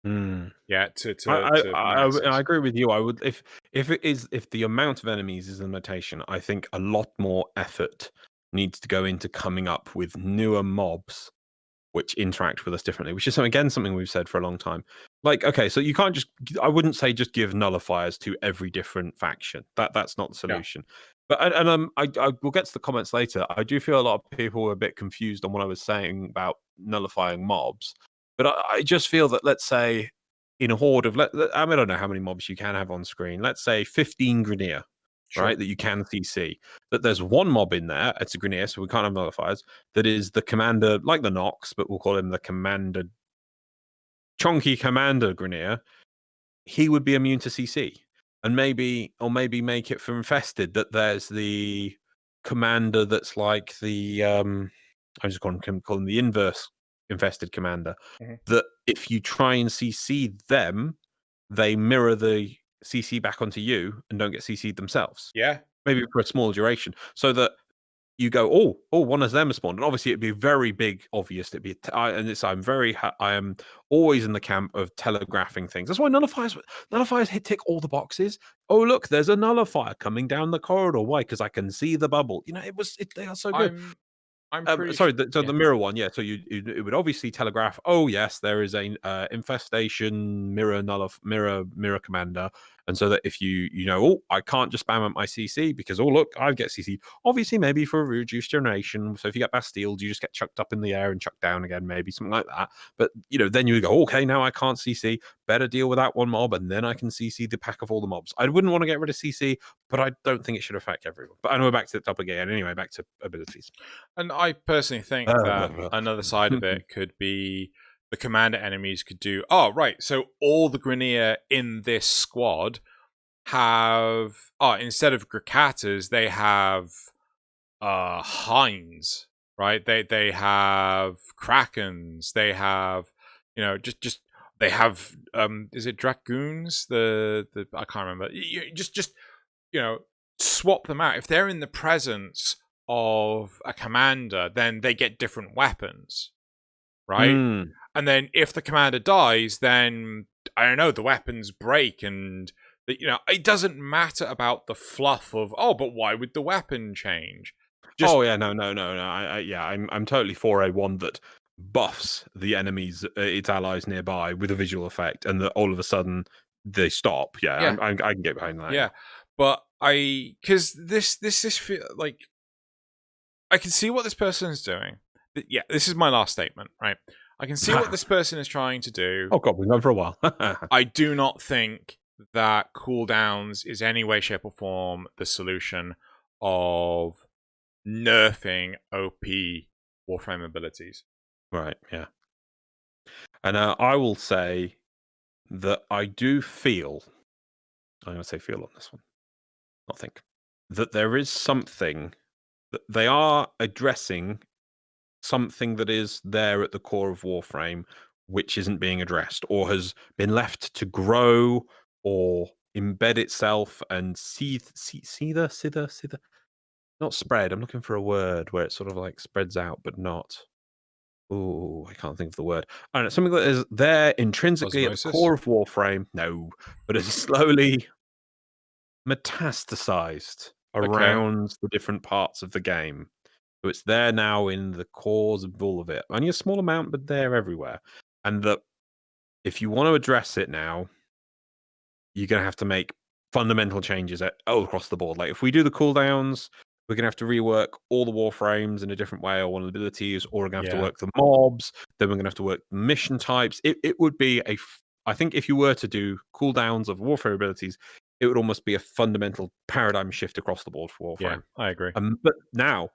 Yeah, to max I us. agree with you. I would, if the amount of enemies is a limitation, I think a lot more effort needs to go into coming up with newer mobs which interact with us differently, which is something we've said for a long time. Like, okay, so you can't just, I wouldn't say just give nullifiers to every different faction. That's not the Yeah. solution. But I will get to the comments later. I do feel a lot of people were a bit confused on what I was saying about nullifying mobs. But I just feel that, let's say, in a horde of, I don't know how many mobs you can have on screen. Let's say 15 Grineer, Sure. right? That you can CC. That there's one mob in there. It's a Grineer, so we can't have nullifiers. That is the commander, like the Nox, but we'll call him the commander, chonky commander Grineer. He would be immune to CC, and maybe make it for infested. That there's the commander that's like the I just call him the inverse infested commander. Mm-hmm. That if you try and CC them, they mirror the CC back onto you and don't get CC'd themselves. Yeah. Maybe for a small duration, so that you go, oh, one of them has spawned, and obviously it'd be very big, obvious. It'd be, I am always in the camp of telegraphing things. That's why nullifiers tick all the boxes. Oh, look, there's a nullifier coming down the corridor. Why? Because I can see the bubble. They are so good. I'm pretty Sorry, sure. the mirror one, yeah. So it would obviously telegraph. Oh yes, there is a infestation mirror commander, and so that if I can't just spam up my CC because look, I get CC. Obviously, maybe for a reduced generation. So if you get Bastilled, you just get chucked up in the air and chucked down again, maybe something like that. But then you go, okay, now I can't CC. Better deal with that one mob, and then I can CC the pack of all the mobs. I wouldn't want to get rid of CC, but I don't think it should affect everyone. But anyway, back to the topic again. Anyway, back to abilities. And I personally think that another side of it could be the commander enemies could do. Oh, right. So all the Grineer in this squad have. Oh, instead of Grakatas, they have Hinds, right? They have Krakens. They have, just they have. Is it Dragoons? The I can't remember. Just swap them out if they're in the presence of a commander, then they get different weapons, right? And then if the commander dies, then I don't know, the weapons break, and it doesn't matter about the fluff of but why would the weapon change? No. I'm totally for a one that buffs the enemies, its allies nearby with a visual effect, and that all of a sudden they stop. Yeah. I can get behind that. Yeah, but because this feel like I can see what this person is doing. Yeah, this is my last statement, right? I can see what this person is trying to do. Oh god, we've gone for a while. I do not think that cooldowns is any way, shape, or form the solution of nerfing OP Warframe abilities. Right, yeah. And I will say that I do feel, I'm going to say feel on this one, not think, that there is something that they are addressing, something that is there at the core of Warframe, which isn't being addressed or has been left to grow or embed itself and not spread. I'm looking for a word where it sort of like spreads out, but not. Oh, I can't think of the word. I don't know, something that is there intrinsically at the Osmosis? core of Warframe. No, but it's slowly metastasized around the different parts of the game. So it's there now in the cores of all of it. Only a small amount, but they're everywhere. And that if you want to address it now, you're going to have to make fundamental changes all across the board. Like if we do the cooldowns, we're going to have to rework all the warframes in a different way or one of the abilities, or we're going to have to work the mobs. Then we're going to have to work the mission types. It would be I think if you were to do cooldowns of warfare abilities, it would almost be a fundamental paradigm shift across the board for Warframe. Yeah, I agree. But now,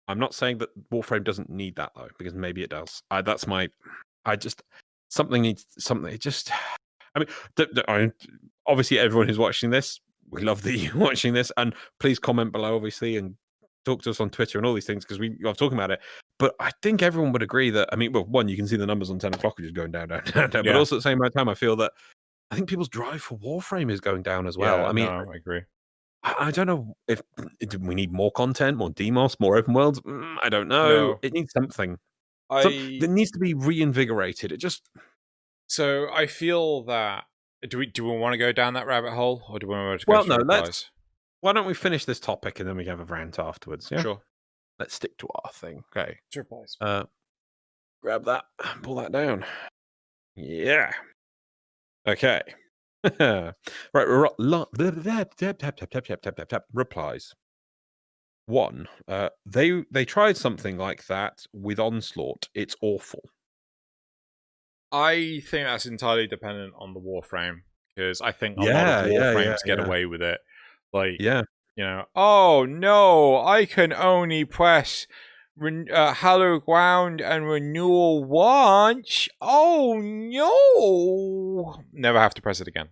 I'm not saying that Warframe doesn't need that though, because maybe it does. Something needs something. It just, I mean, obviously everyone who's watching this, we love that you're watching this, and please comment below, obviously, and talk to us on Twitter and all these things because we love talking about it. But I think everyone would agree that, I mean, well, one, you can see the numbers on 10 o'clock are just going down, but also at the same time, I feel that I think people's drive for Warframe is going down as well. I mean, I agree. I don't know if we need more content, more demos, more open worlds. I don't know. No. It needs something. That needs to be reinvigorated. So I feel that do we want to go down that rabbit hole, or do we want to go? Well, no. Why don't we finish this topic and then we can have a rant afterwards? Yeah, sure. Let's stick to our thing. Okay. Replies. Grab that. Pull that down. Yeah. Okay. Right. Replies. One, they tried something like that with Onslaught. It's awful. I think that's entirely dependent on the Warframe, because I think a lot of Warframes get away with it. Like, you know, oh no, I can only press Hallowed Ground and Renewal once. Oh no, never have to press it again.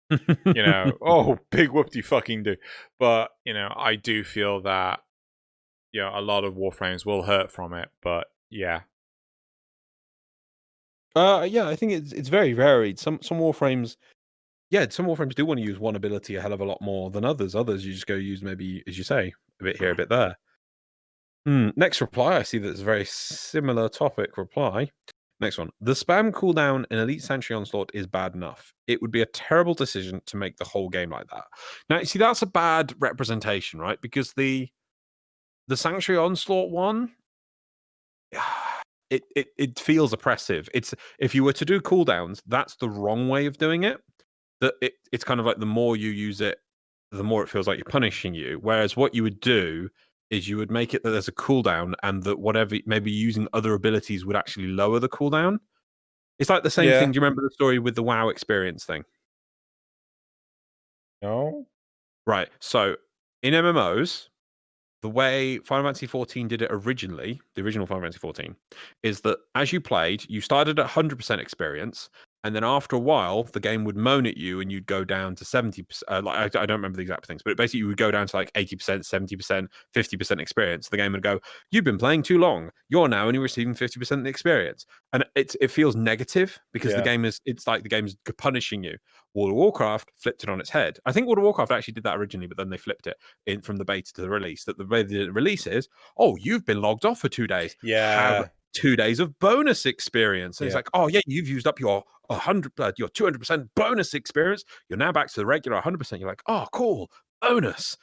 You know, oh, big whoop-de fucking do. But, you know, I do feel that, you know, a lot of Warframes will hurt from it, but yeah. Yeah, I think it's very varied. Some Warframes, some Warframes do want to use one ability a hell of a lot more than others. Others you just go use maybe, as you say, a bit here, a bit there. Next reply, I see that's a very similar topic reply. Next one. The spam cooldown in Elite Sanctuary Onslaught is bad enough. It would be a terrible decision to make the whole game like that. Now, you see, that's a bad representation, right? Because the Sanctuary Onslaught one, it feels oppressive. It's, if you were to do cooldowns, that's the wrong way of doing it. That it's kind of like the more you use it, the more it feels like you're punishing you. Whereas what you would do is you would make it that there's a cooldown, and that whatever, maybe using other abilities would actually lower the cooldown. It's like the same thing. Do you remember the story with the WoW experience thing? No. Right. So in MMOs, the way Final Fantasy XIV did it originally, the original Final Fantasy XIV, is that as you played, you started at 100% experience, and then after a while, the game would moan at you, and you'd go down to 70%. I don't remember the exact things, but basically, you would go down to like 80%, 70%, 50% experience. The game would go, "You've been playing too long. You're now only receiving 50% of the experience," and it feels negative because the game is, it's like the game's punishing you. World of Warcraft flipped it on its head. I think World of Warcraft actually did that originally, but then they flipped it from the beta to the release. That the way the release is, oh, you've been logged off for 2 days. Have 2 days of bonus experience. And it's like, oh yeah, you've used up your 200% bonus experience. You're now back to the regular 100%. You're like, oh, cool, bonus.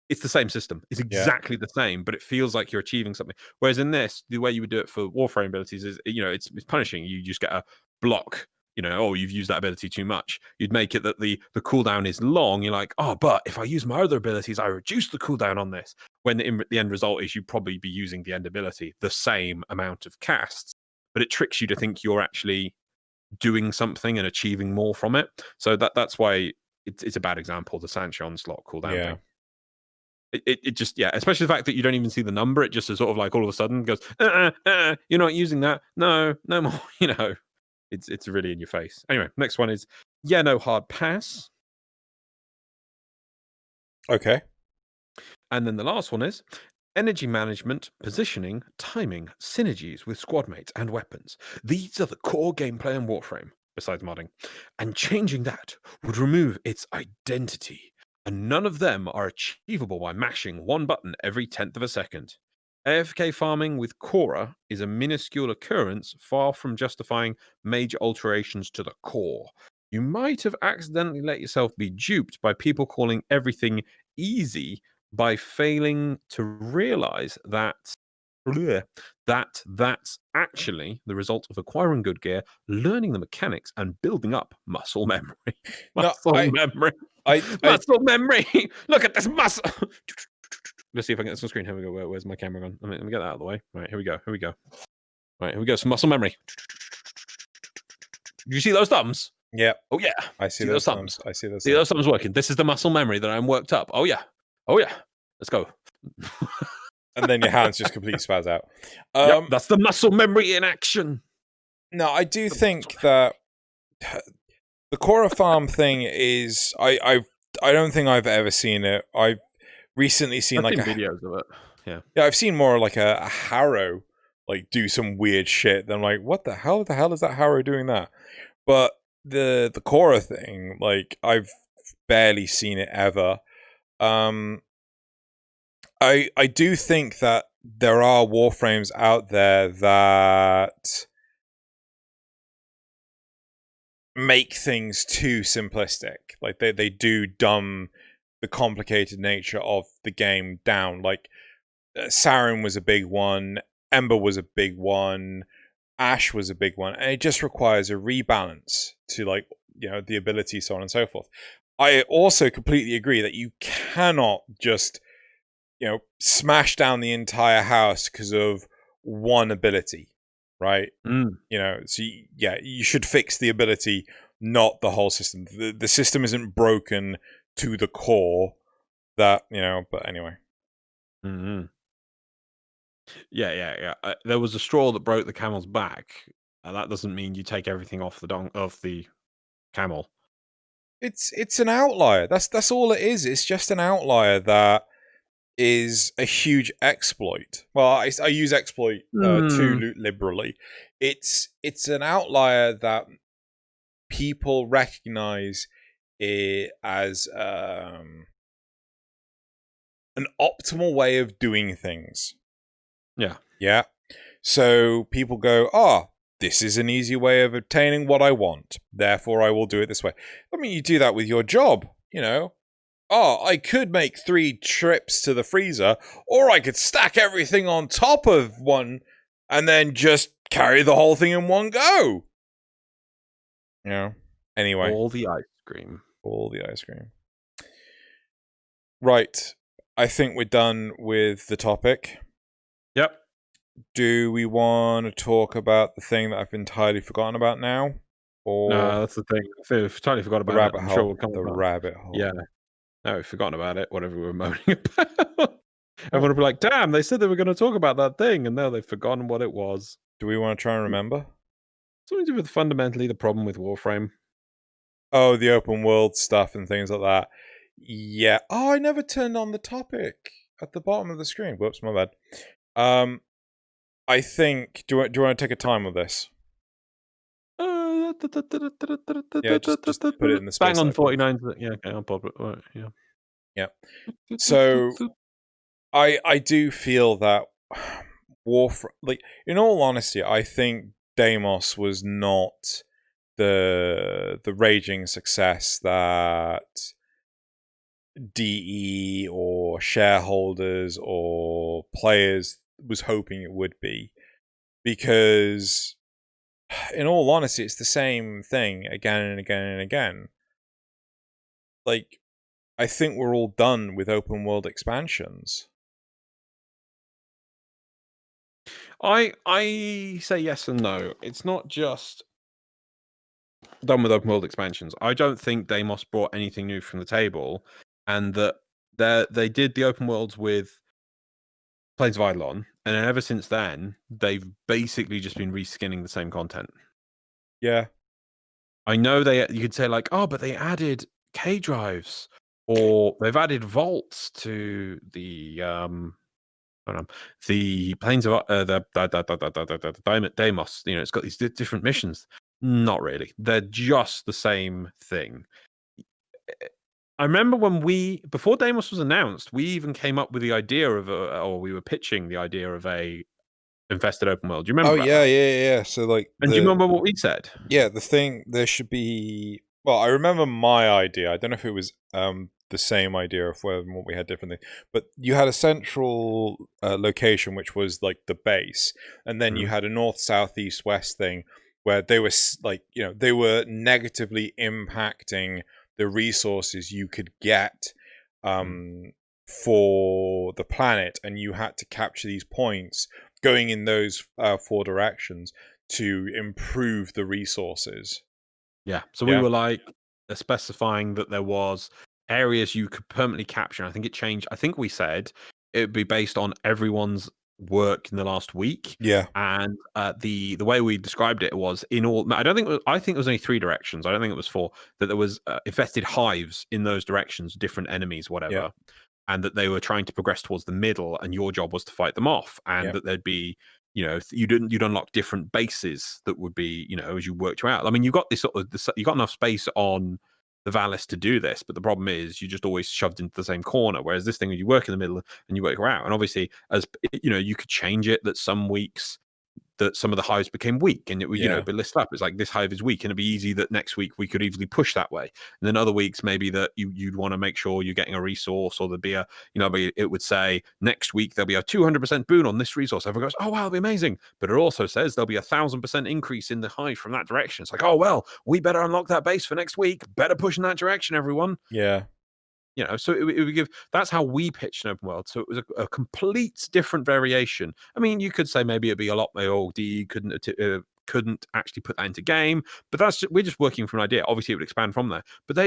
It's the same system. It's exactly the same, but it feels like you're achieving something. Whereas in this, the way you would do it for Warframe abilities is, you know, it's punishing. You just get a block. You know, oh, you've used that ability too much. You'd make it that the cooldown is long. You're like, oh, but if I use my other abilities, I reduce the cooldown on this. When the end result is you'd probably be using the end ability the same amount of casts, but it tricks you to think you're actually doing something and achieving more from it. So that's why it's a bad example, the Sancheon slot cooldown thing. It just, especially the fact that you don't even see the number. It just is sort of like all of a sudden goes, you're not using that. No more. It's really in your face. Anyway, next one is no hard pass. Okay. And then the last one is energy management, positioning, timing, synergies with squad mates and weapons. These are the core gameplay in Warframe, besides modding. And changing that would remove its identity. And none of them are achievable by mashing one button every 10th of a second. AFK farming with Cora is a minuscule occurrence, far from justifying major alterations to the core. You might have accidentally let yourself be duped by people calling everything easy by failing to realize that that's actually the result of acquiring good gear, learning the mechanics, and building up muscle memory. Muscle memory. Look at this muscle. Let's see if I can get this on screen. Here we go. Where's my camera gone? Let me get that out of the way. Right, here we go. Right, here we go. Some muscle memory. Do you see those thumbs? Yeah. Oh yeah. I see those thumbs. I see those. See those thumbs working. This is the muscle memory that I'm worked up. Oh yeah. Let's go. And then your hands just completely spaz out. Yep, that's the muscle memory in action. No, I do think that the Cora farm thing is. I don't think I've ever seen it. I've recently seen videos of it. Yeah, I've seen more like a Harrow like do some weird shit. Then I'm like, what the hell? The hell is that Harrow doing that? But the Cora thing, like I've barely seen it ever. I do think that there are Warframes out there that make things too simplistic. Like they do dumb the complicated nature of the game down. Like Saren was a big one, Ember was a big one, Ash was a big one, and it just requires a rebalance to the ability, so on and so forth. I also completely agree that you cannot just smash down the entire house because of one ability, right? So you should fix the ability, not the whole system. The system isn't broken to the core. But anyway. Mm-hmm. Yeah. There was a straw that broke the camel's back, and that doesn't mean you take everything off the camel. It's an outlier. That's all it is. It's just an outlier that is a huge exploit. Well, I use exploit too liberally. It's an outlier that people recognize it as an optimal way of doing things. Yeah. So people go, this is an easy way of obtaining what I want. Therefore, I will do it this way. I mean, you do that with your job, I could make 3 trips to the freezer, or I could stack everything on top of one and then just carry the whole thing in one go. Anyway. All the ice cream. Right. I think we're done with the topic. Yep. Do we want to talk about the thing that I've entirely forgotten about now? Or no, that's the thing. I've totally forgot about the rabbit it. hole. Sure we'll come the rabbit hole. Yeah. No, we've forgotten about it, whatever we were moaning about. Everyone will be like, damn, they said they were going to talk about that thing, and now they've forgotten what it was. Do we want to try and remember? Something to do with fundamentally the problem with Warframe. Oh, the open world stuff and things like that. Yeah. Oh, I never turned on the topic at the bottom of the screen. Whoops, my bad. I think... Do you want to take a time with this? Yeah, just put it in the space. Bang on 49. Yeah, okay, I'll pop it. Right, yeah. Yeah. So, I do feel that Warframe... in all honesty, I think Deimos was not the raging success that DE or shareholders or players was hoping it would be, because in all honesty, it's the same thing again and again and again. I think we're all done with open world expansions. I say yes and no. It's not just done with open world expansions. I don't think Deimos brought anything new from the table, and that they did the open worlds with Plains of Eidolon, and then ever since then they've basically just been reskinning the same content. Yeah. I know you could say like, oh, but they added K drives, or they've added vaults to the hold on, the Plains of the Deimos. You know, it's got these different missions. Not really. They're just the same thing. I remember when before Deimos was announced, we even came up with the idea of or we were pitching the idea of a infested open world. Do you Oh remember about yeah, that? yeah. So like And do you remember what we said? the thing there should be. Well, I remember my idea. I don't know if it was the same idea of what we had differently, but you had a central location which was like the base, and then you Mhm. had a north, south, east, west thing where they were like they were negatively impacting the resources you could get Mm. for the planet, and you had to capture these points going in those four directions to improve the resources. Yeah. So we Yeah, were like specifying that there was areas you could permanently capture. And I think it changed. I think we said it would be based on everyone's work in the last week. yeah, And the way we described it was in all. I don't think I think it was only 3 directions. I don't think it was 4. That there was infested hives in those directions, different enemies, yeah, whatever, and that they were trying to progress towards the middle, and your job was to fight them off, and yeah, that there'd be, you'd unlock different bases that would be, as you worked out. I mean, you got you got enough space on the Valis to do this, but the problem is you just always shoved into the same corner. Whereas this thing, you work in the middle and you work out, and obviously, as you could change it that some weeks that some of the hives became weak, and it would, yeah, be listed up. It's like this hive is weak, and it'd be easy that next week we could easily push that way. And then other weeks, maybe that you'd want to make sure you're getting a resource, or there'd be a, it would say next week there'll be a 200% boon on this resource. Everyone goes, oh wow, it'll be amazing. But it also says there'll be 1,000% increase in the hive from that direction. It's like, oh well, we better unlock that base for next week. Better push in that direction, everyone. yeah, So it would give. That's how we pitched an open world. So it was a complete different variation. I mean, you could say maybe it'd be a lot more. Oh, D couldn't actually put that into game, but we're just working from an idea. Obviously, it would expand from there. But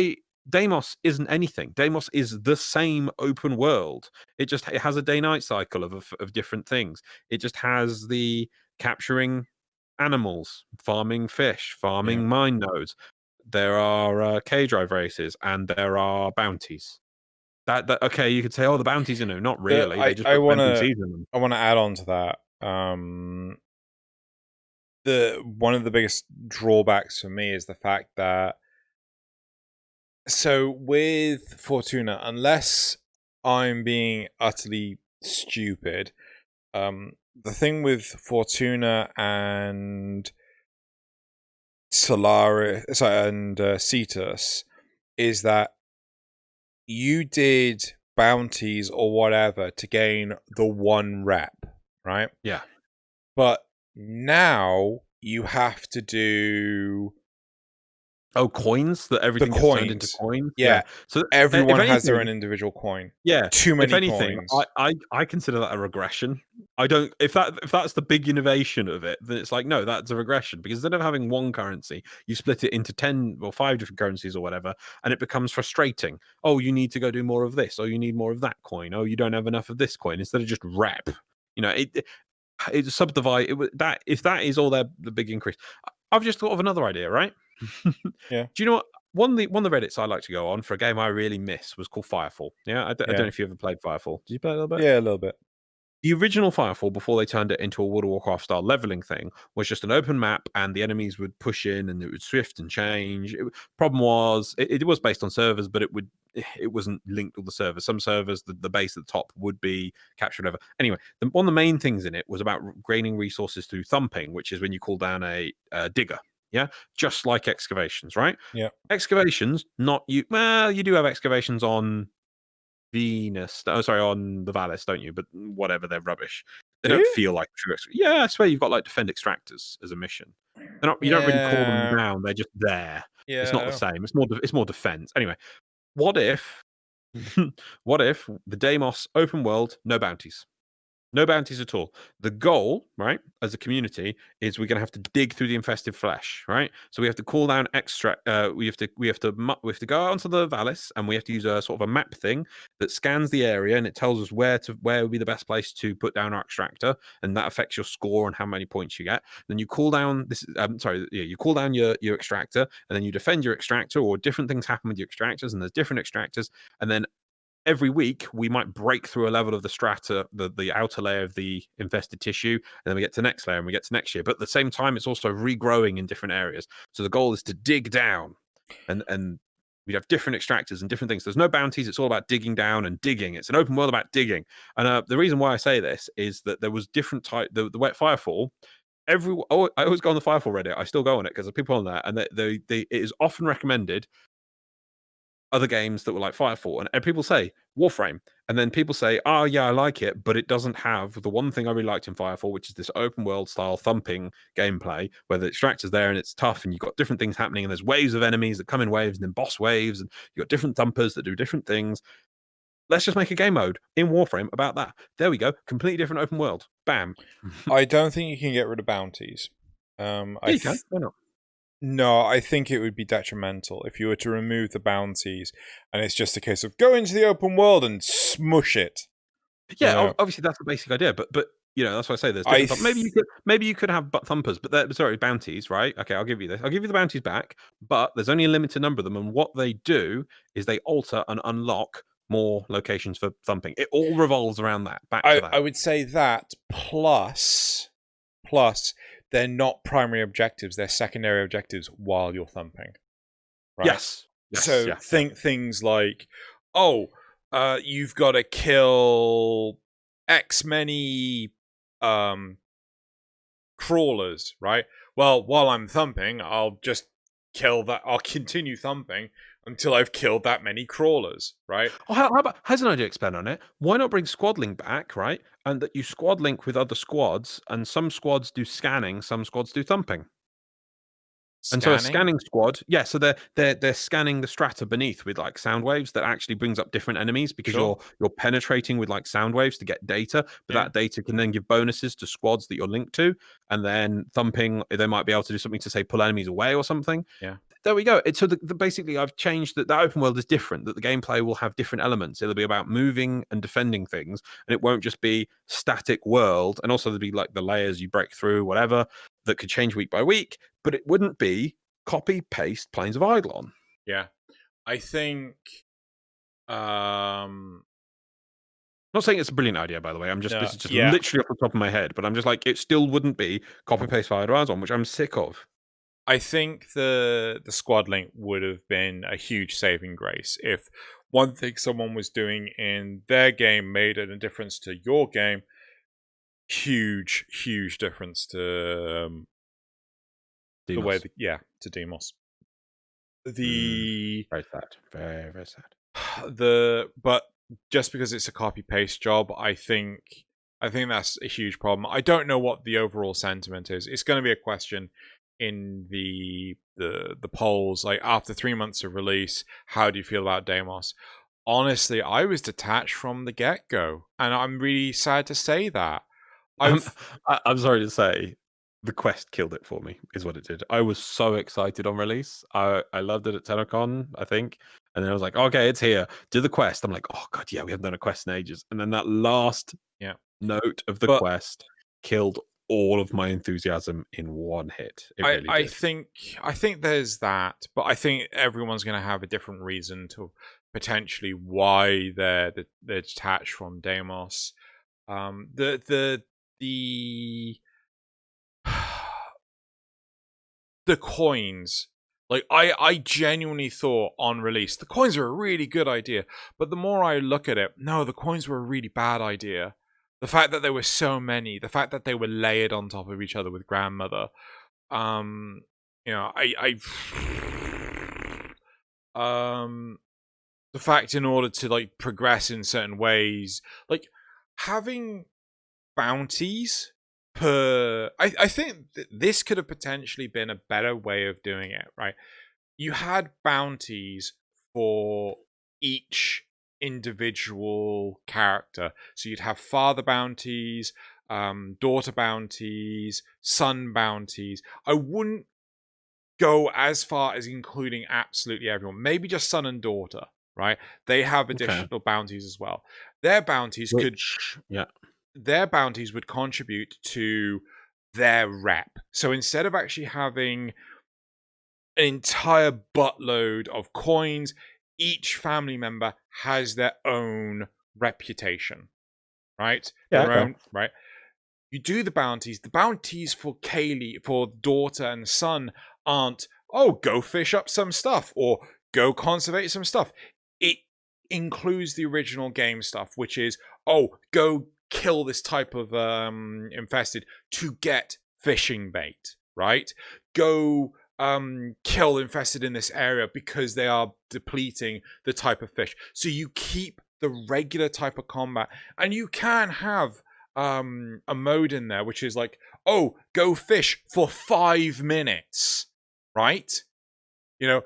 Deimos isn't anything. Deimos is the same open world. It has a day-night cycle of different things. It just has the capturing animals, farming fish, yeah. farming mine nodes. There are K drive races, and there are bounties. That okay, you could say, "Oh, the bounties are new." Not The really. They just I put some wanna NPCs in them. add on to that. The one of the biggest drawbacks for me is the fact that with Fortuna, unless I'm being utterly stupid, the thing with Fortuna and Solaris and Cetus is that you did bounties or whatever to gain the one rep, right? Yeah. But now you have to do Oh, coins that the everything gets turned into coins. coins. Yeah. Yeah, So if everyone has their own anything, individual coin. yeah. Too If many anything, coins. I consider that a regression. I don't. If that's the big innovation of it, then it's like no, that's a regression because instead of having one currency, you split it into 10 or 5 different currencies or whatever, and it becomes frustrating. Oh, you need to go do more of this, or you need more of that coin. Oh, you don't have enough of this coin. Instead of just rep, it subdivide that if that is all the big increase. I've just thought of another idea, right? Do Yeah, you know what? One of the Reddits I like to go on for a game I really miss was called Firefall. Yeah, I don't know yeah, if you ever played Firefall. Did you play a little bit? yeah, a little bit. The original Firefall, before they turned it into a World of Warcraft style leveling thing, was just an open map, and the enemies would push in, and it would shift and change. Problem was, it was based on servers, but it wasn't linked to the servers. Some servers, the base at the top would be captured over. Anyway, one of the main things in it was about gaining resources through thumping, which is when you call down a digger. Yeah, just like excavations, right? Yeah. Excavations, not you. Well, you do have excavations on Venus. Oh, sorry, on the Valis, don't you? But whatever, they're rubbish. They Do don't you? feel like true. Yeah, I swear you've got like defend extractors as a mission. They're not. You don't really call them Yeah. down. They're just there. It's not the Yeah. same. It's more defense. Anyway, what if, what if the Deimos open world, no bounties? No bounties at all. The goal, right, as a community, is we're going to have to dig through the infested flesh, right? So we have to call down extract. We have to go out onto the Valis, and we have to use a sort of a map thing that scans the area, and it tells us where would be the best place to put down our extractor, and that affects your score and how many points you get. Then you call down this. You call down your extractor, and then you defend your extractor, or different things happen with your extractors, and there's different extractors, and then every week we might break through a level of the strata, the outer layer of the infested tissue, and then we get to next layer and we get to next year. But at the same time, it's also regrowing in different areas. So the goal is to dig down, and we'd have different extractors and different things. There's no bounties. It's all about digging down and digging. It's an open world about digging. And the reason why I say this is that there was different type. The wet Firefall. I always go on the Firefall Reddit. I still go on it because there's people on there, and it is often recommended other games that were like Firefall, and people say Warframe, and then people say, oh yeah, I like it, but it doesn't have the one thing I really liked in Firefall, which is this open world style thumping gameplay where the extractor's there and it's tough, and you've got different things happening, and there's waves of enemies that come in waves, and then boss waves, and you've got different thumpers that do different things. Let's just make a game mode in Warframe about that. There we go. Completely different open world. Bam. I don't think you can get rid of bounties. Yeah, you can. Why not? No, I think it would be detrimental if you were to remove the bounties and it's just a case of go into the open world and smush it. Yeah, obviously that's the basic idea, but that's why I say there's different maybe you could have thumpers, but bounties, right? Okay, I'll give you this. I'll give you the bounties back, but there's only a limited number of them, and what they do is they alter and unlock more locations for thumping. It all revolves around that. I would say that plus they're not primary objectives, they're secondary objectives while you're thumping. Right? Yes. So think things like, you've got to kill X many crawlers, right? Well, while I'm thumping, I'll just kill that. I'll continue thumping until I've killed that many crawlers, right? Oh, how about, has an idea expand on it? Why not bring squad link back, right? And that you squad link with other squads, and some squads do scanning, some squads do thumping. And so a scanning squad, so they're scanning the strata beneath with like sound waves that actually brings up different enemies because you're penetrating with like sound waves to get data, but that data can then give bonuses to squads that you're linked to, and then thumping, they might be able to do something to say pull enemies away or something. Yeah. There we go. So basically, I've changed that. The open world is different. That the gameplay will have different elements. It'll be about moving and defending things, and it won't just be static world. And also there'll be like the layers you break through, whatever, that could change week by week. But it wouldn't be copy paste Plains of Eidolon. Yeah, I think. Not saying it's a brilliant idea, by the way. This is just literally off the top of my head, but I'm just like, it still wouldn't be copy paste Eidolon, which I'm sick of. I think the squad link would have been a huge saving grace if one thing someone was doing in their game made a difference to your game. Huge difference to the way to Demos. Very sad. Very, very sad. But just because it's a copy paste job, I think that's a huge problem. I don't know what the overall sentiment is. It's going to be a question in the polls, like after 3 months of release, how do you feel about Deimos? Honestly, I was detached from the get-go, and I'm really sad to say that. I'm sorry to say, the quest killed it for me, is what it did. I was so excited on release. I loved it at TennoCon, I think. And then I was like, okay, it's here. Do the quest. I'm like, oh god, yeah, we haven't done a quest in ages. And then that last note of the quest killed all of my enthusiasm in one hit. It really did. I think there's that, but I think everyone's going to have a different reason to potentially why they're detached from Deimos. The coins, like I genuinely thought on release the coins are a really good idea, but the more I look at it, no, the coins were a really bad idea. The fact that there were so many, the fact that they were layered on top of each other with grandmother, the fact in order to like progress in certain ways, like having bounties per, I think this could have potentially been a better way of doing it, right? You had bounties for each individual character. So you'd have father bounties, daughter bounties, son bounties. I wouldn't go as far as including absolutely everyone. Maybe just son and daughter, right? They have additional bounties as well. Their bounties their bounties would contribute to their rep. So instead of actually having an entire buttload of coins, each family member has their own reputation, right? Their own, right? You do the bounties. The bounties for Kaylee, for daughter and son, aren't, oh, go fish up some stuff or go conservate some stuff. It includes the original game stuff, which is, oh, go kill this type of infested to get fishing bait, right? Go kill infested in this area because they are depleting the type of fish. So you keep the regular type of combat, and you can have a mode in there which is like, oh, go fish for 5 minutes, right? You know,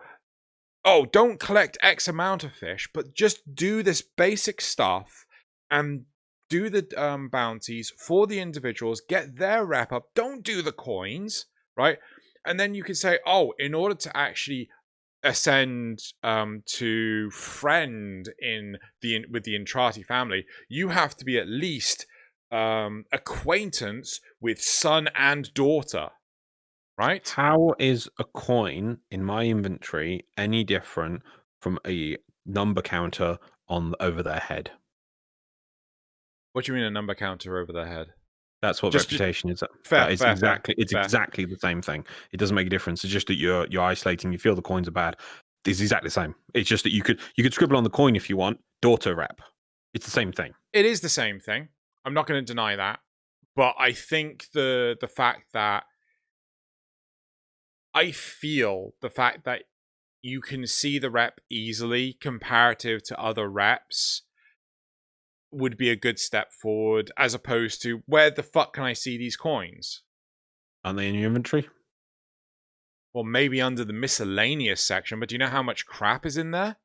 oh, don't collect X amount of fish, but just do this basic stuff and do the bounties for the individuals, get their wrap up, don't do the coins, right? And then you can say, oh, in order to actually ascend to friend with the Entrati family, you have to be at least acquaintance with son and daughter, right? How is a coin in my inventory any different from a number counter over their head? What do you mean a number counter over their head? That's what reputation is. Fair, exactly the same thing. It doesn't make a difference. It's just that you're isolating. You feel the coins are bad. It's exactly the same. It's just that you could scribble on the coin if you want. Daughter rep. It's the same thing. It is the same thing. I'm not going to deny that, but I think the fact that you can see the rep easily comparative to other reps would be a good step forward, as opposed to, where the fuck can I see these coins? Aren't they in your inventory? Well, maybe under the miscellaneous section, but do you know how much crap is in there?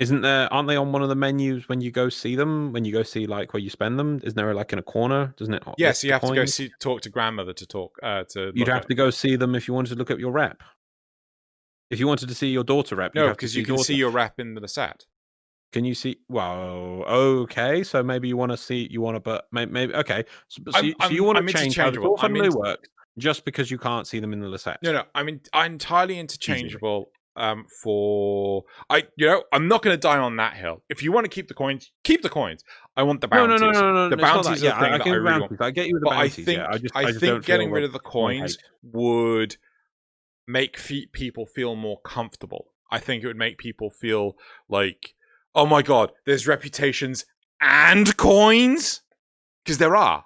Aren't they on one of the menus when you go see them? When you go see like where you spend them? Isn't there like in a corner? Doesn't it? Yes, you have to go talk to grandmother to talk You'd have to go see them if you wanted to look at your rep. If you wanted to see your daughter rep, no, because you can see your rep in the set. Can you see? Well, okay. So maybe you want to see. But maybe okay. So you want to change how the core family works just because you can't see them in the Lisette? No. I'm entirely interchangeable. For I'm not going to die on that hill. If you want to keep the coins, keep the coins. I want the bounties. No. The bounties are the thing that I really want. I get you with the bounties. I think getting rid of the coins would make people feel more comfortable. I think it would make people feel like, oh my god, there's reputations and coins? Because there are.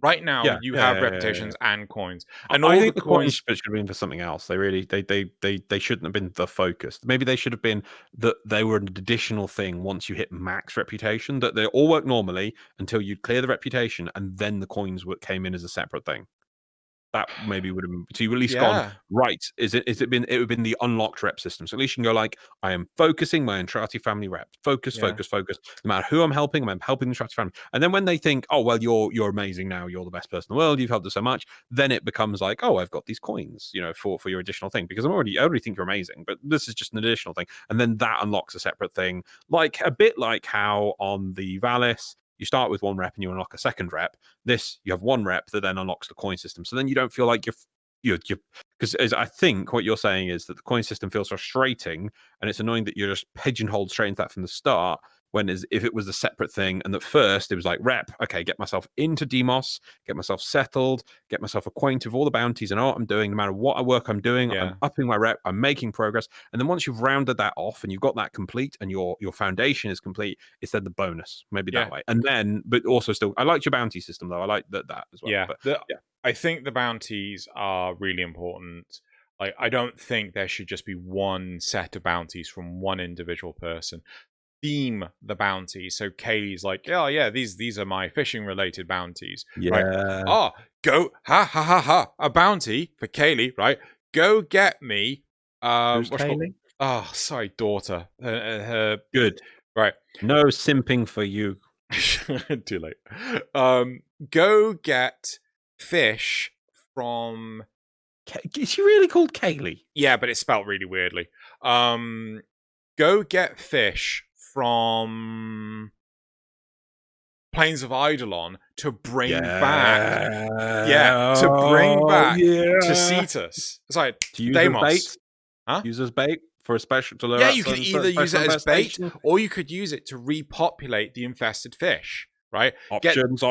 Right now, you have reputations and coins, and I think the coins should have been for something else. They shouldn't have been the focus. Maybe they should have been that they were an additional thing once you hit max reputation. That they all work normally until you clear the reputation, and then the coins came in as a separate thing. That maybe would have been, so you at least gone right. It would have been the unlocked rep system. So at least you can go like, I am focusing my Entrati family rep. Focus. No matter who I'm helping the Entrati family. And then when they think, oh well, you're amazing now, you're the best person in the world, you've helped us so much, then it becomes like, oh, I've got these coins, for your additional thing, because I already think you're amazing, but this is just an additional thing. And then that unlocks a separate thing, like a bit like how on the Valis, you start with one rep and you unlock a second rep. This, you have one rep that then unlocks the coin system. So then you don't feel like you're because I think what you're saying is that the coin system feels frustrating, and it's annoying that you're just pigeonholed straight into that from the start. When if it was a separate thing, and at first it was like rep, okay, get myself into Demos, get myself settled, get myself acquainted with all the bounties and what I'm doing, no matter what work I'm doing, I'm upping my rep, I'm making progress. And then once you've rounded that off and you've got that complete and your foundation is complete, it's then the bonus, maybe that way. And then, but also still, I liked your bounty system though. I like that as well. I think the bounties are really important. Like, I don't think there should just be one set of bounties from one individual person. Theme the bounties. So Kaylee's like, oh yeah, these are my fishing related bounties. Yeah. Right? Oh, go ha. A bounty for Kaylee, right? Go get me Who's Kaylee? Oh, sorry, daughter. Good. Right. No simping for you. Too late. Go get fish from. Is she really called Kaylee? Yeah, but it's spelled really weirdly. Go get fish from Plains of Eidolon to bring back. Yeah, to bring back to Cetus. Sorry, To use as Deimos. bait? Huh? Use as bait for a special to lure Yeah, out you could certain either use it as bait, infestation? or you could use it to repopulate the infested fish. Right? Options.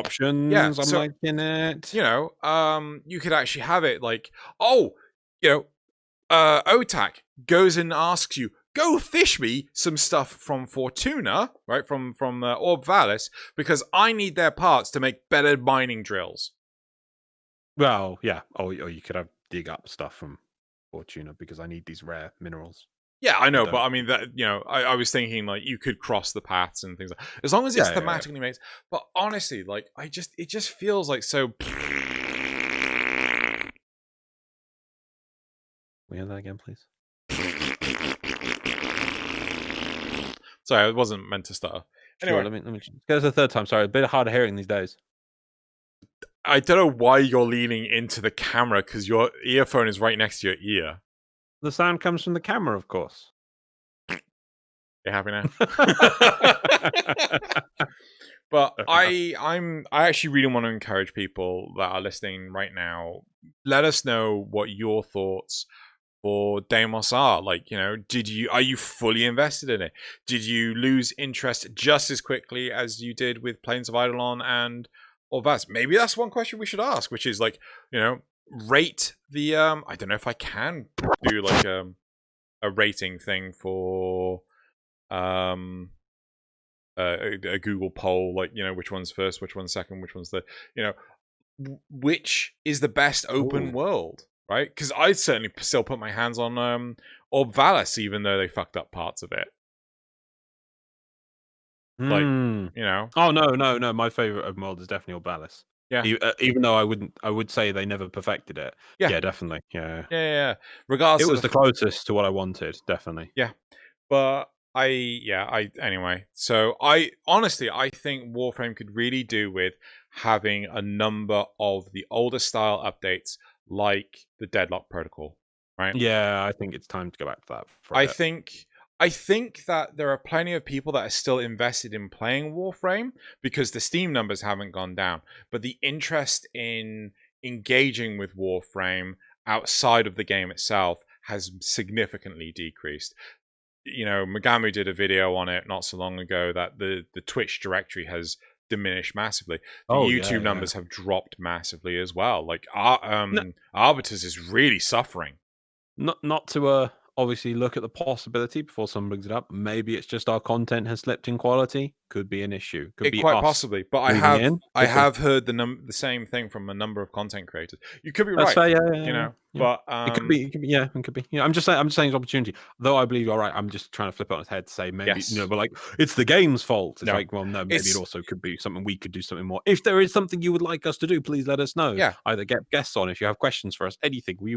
Yeah. I'm So liking it. you could actually have it like, Otak goes and asks you, go fish me some stuff from Fortuna, right? From Orb Valis, because I need their parts to make better mining drills. Well, yeah. Or you could have dig up stuff from Fortuna because I need these rare minerals. Yeah, I know, but I mean that I was thinking like you could cross the paths and things like as long as it's thematically made. But honestly, like it just feels like so. We hear that again, please. Sorry, I wasn't meant to stutter. Anyway, sure, let me get us a third time. Sorry, a bit harder hearing these days. I don't know why you're leaning into the camera because your earphone is right next to your ear. The sound comes from the camera, of course. You happy now? But I actually really want to encourage people that are listening right now. Let us know what your thoughts for Deimos are. Like, are you fully invested in it? Did you lose interest just as quickly as you did with Plains of Eidolon and Orvas? Maybe that's one question we should ask, which is like, rate the I don't know if I can do like a rating thing for a Google poll, like which one's first, which one's second, which one's the which is the best open world, right? Because I'd certainly still put my hands on Orb Valis, even though they fucked up parts of it. Like Oh no, my favorite open world is definitely Orb Valis. Yeah. Even though I would say they never perfected it. Yeah, definitely. Yeah. Regardless, it was the closest to what I wanted, definitely. Yeah, but anyway. So I think Warframe could really do with having a number of the older style updates, like the Deadlock Protocol, right? Yeah, I think it's time to go back to that. I think that there are plenty of people that are still invested in playing Warframe because the Steam numbers haven't gone down, but the interest in engaging with Warframe outside of the game itself has significantly decreased. Magamu did a video on it not so long ago that the Twitch directory has diminished massively. The YouTube numbers have dropped massively as well. Like Arbiters is really suffering. Not to obviously look at the possibility before someone brings it up. Maybe it's just our content has slipped in quality. Could be an issue. Could be quite possibly. But I have heard the same thing from a number of content creators. You could be right. Fair, yeah. But it could be. It could be. I'm just saying it's opportunity. Though I believe you're right. I'm just trying to flip it on its head to say maybe but like it's the game's fault. It's like, well, no, maybe it also could be something we could do something more. If there is something you would like us to do, please let us know. Yeah. Either get guests on if you have questions for us. Anything. We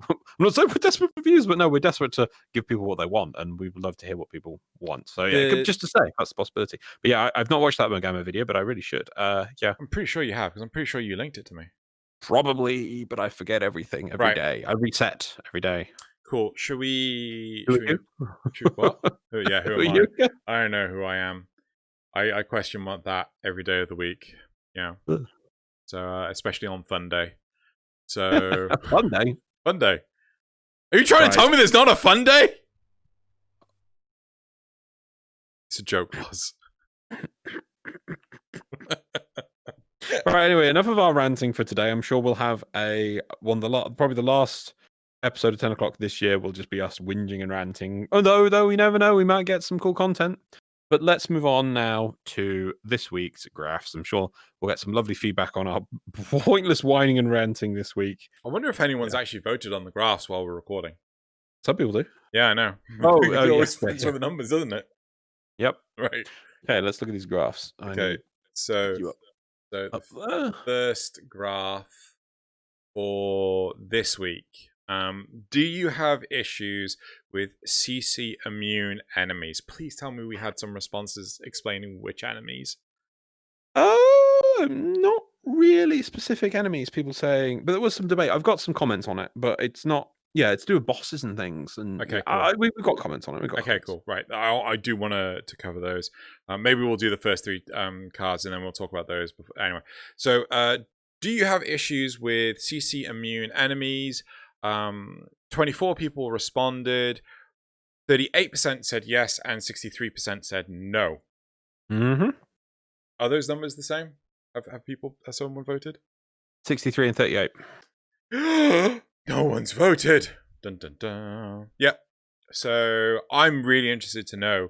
I'm not saying we're desperate for views, but no, we're desperate to give people what they want, and we would love to hear what people want. So yeah, just to say that's a possibility. But yeah, I've not watched that Mogama video, but I really should. Yeah, I'm pretty sure you have because I'm pretty sure you linked it to me. Probably, but I forget everything every day. I reset every day. Cool. Should we? What? Who am I? I don't know who I am. I question that every day of the week. Yeah. So especially on Fun Day. So Fun Day. Fun Day. Are you trying to tell me there's not a fun day? It's a joke, Loz. Right, anyway, enough of our ranting for today. I'm sure we'll have probably the last episode of 10 o'clock this year will just be us whinging and ranting. Although we never know, we might get some cool content. But let's move on now to this week's graphs. I'm sure we'll get some lovely feedback on our pointless whining and ranting this week. I wonder if anyone's actually voted on the graphs while we're recording. Some people do. Yeah, I know. It always fits with the numbers, doesn't it? Yep. Right. Okay, let's look at these graphs. Okay, so the first graph for this week Do you have issues with CC immune enemies? Please tell me we had some responses explaining which enemies. Not really specific enemies. People saying, but there was some debate. I've got some comments on it, but it's not. Yeah, it's to do with bosses and things. And Okay, cool. we've got comments on it. Okay, cool. Right, I do want to cover those. Maybe we'll do the first three cards, and then we'll talk about those. Anyway, so do you have issues with CC immune enemies? 24 people responded. 38% said yes, and 63% said no. Mm-hmm. Are those numbers the same? Has someone voted? 63 and 38. No one's voted. Dun dun dun. Yep. So I'm really interested to know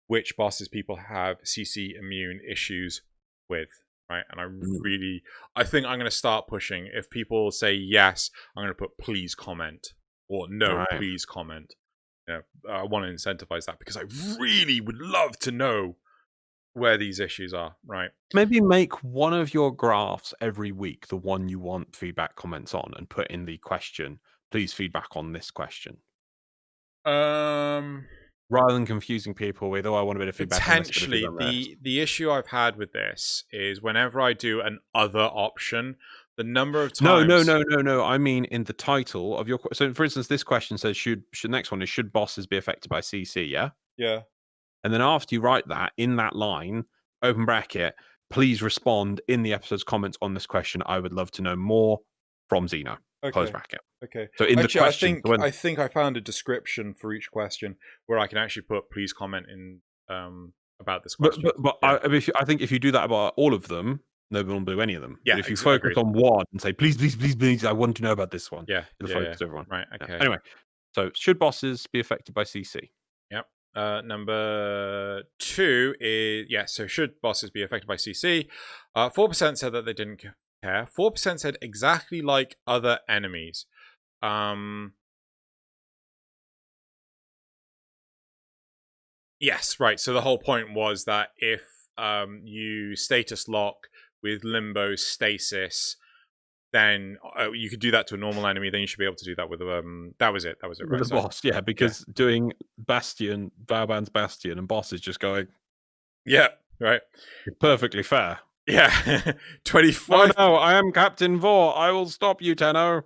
which bosses people have CC immune issues with, right? And I think I'm going to start pushing. If people say yes, I'm going to put please comment, or no, Right. please comment. You know, I want to incentivize that because I really would love to know where these issues are, right? Maybe make one of your graphs every week the one you want feedback comments on, and put in the question, please feedback on this question. Rather than confusing people with, I want a bit of feedback on this. Potentially, the issue I've had with this is whenever I do an other option, the number of times. No. I mean, in the title of your. So, for instance, this question says, should next one is, should bosses be affected by CC? Yeah. Yeah. And then after you write that, in that line, open bracket, please respond in the episode's comments on this question. I would love to know more from Xeno. Okay. Close bracket. Okay. So in the question, I think I found a description for each question where I can actually put please comment in about this question. But yeah. I think if you do that about all of them, no one will do any of them. Yeah. But if you focus on one and say, please, I want to know about this one. Yeah. It'll focus everyone. Right. Okay. Yeah. Anyway, so should bosses be affected by CC? Yep. Number 2 is so should bosses be affected by CC? 4% said that they didn't care. 4% said exactly like other enemies. Yes, right. So the whole point was that if you status lock with limbo stasis, then you could do that to a normal enemy. Then you should be able to do that with that was it. With the boss, yeah. Because doing Bastion, Baoband's Bastion, and boss is just going. Yeah, right. Perfectly fair. Yeah, 25. Oh no, I am Captain Vor. I will stop you, Tenno.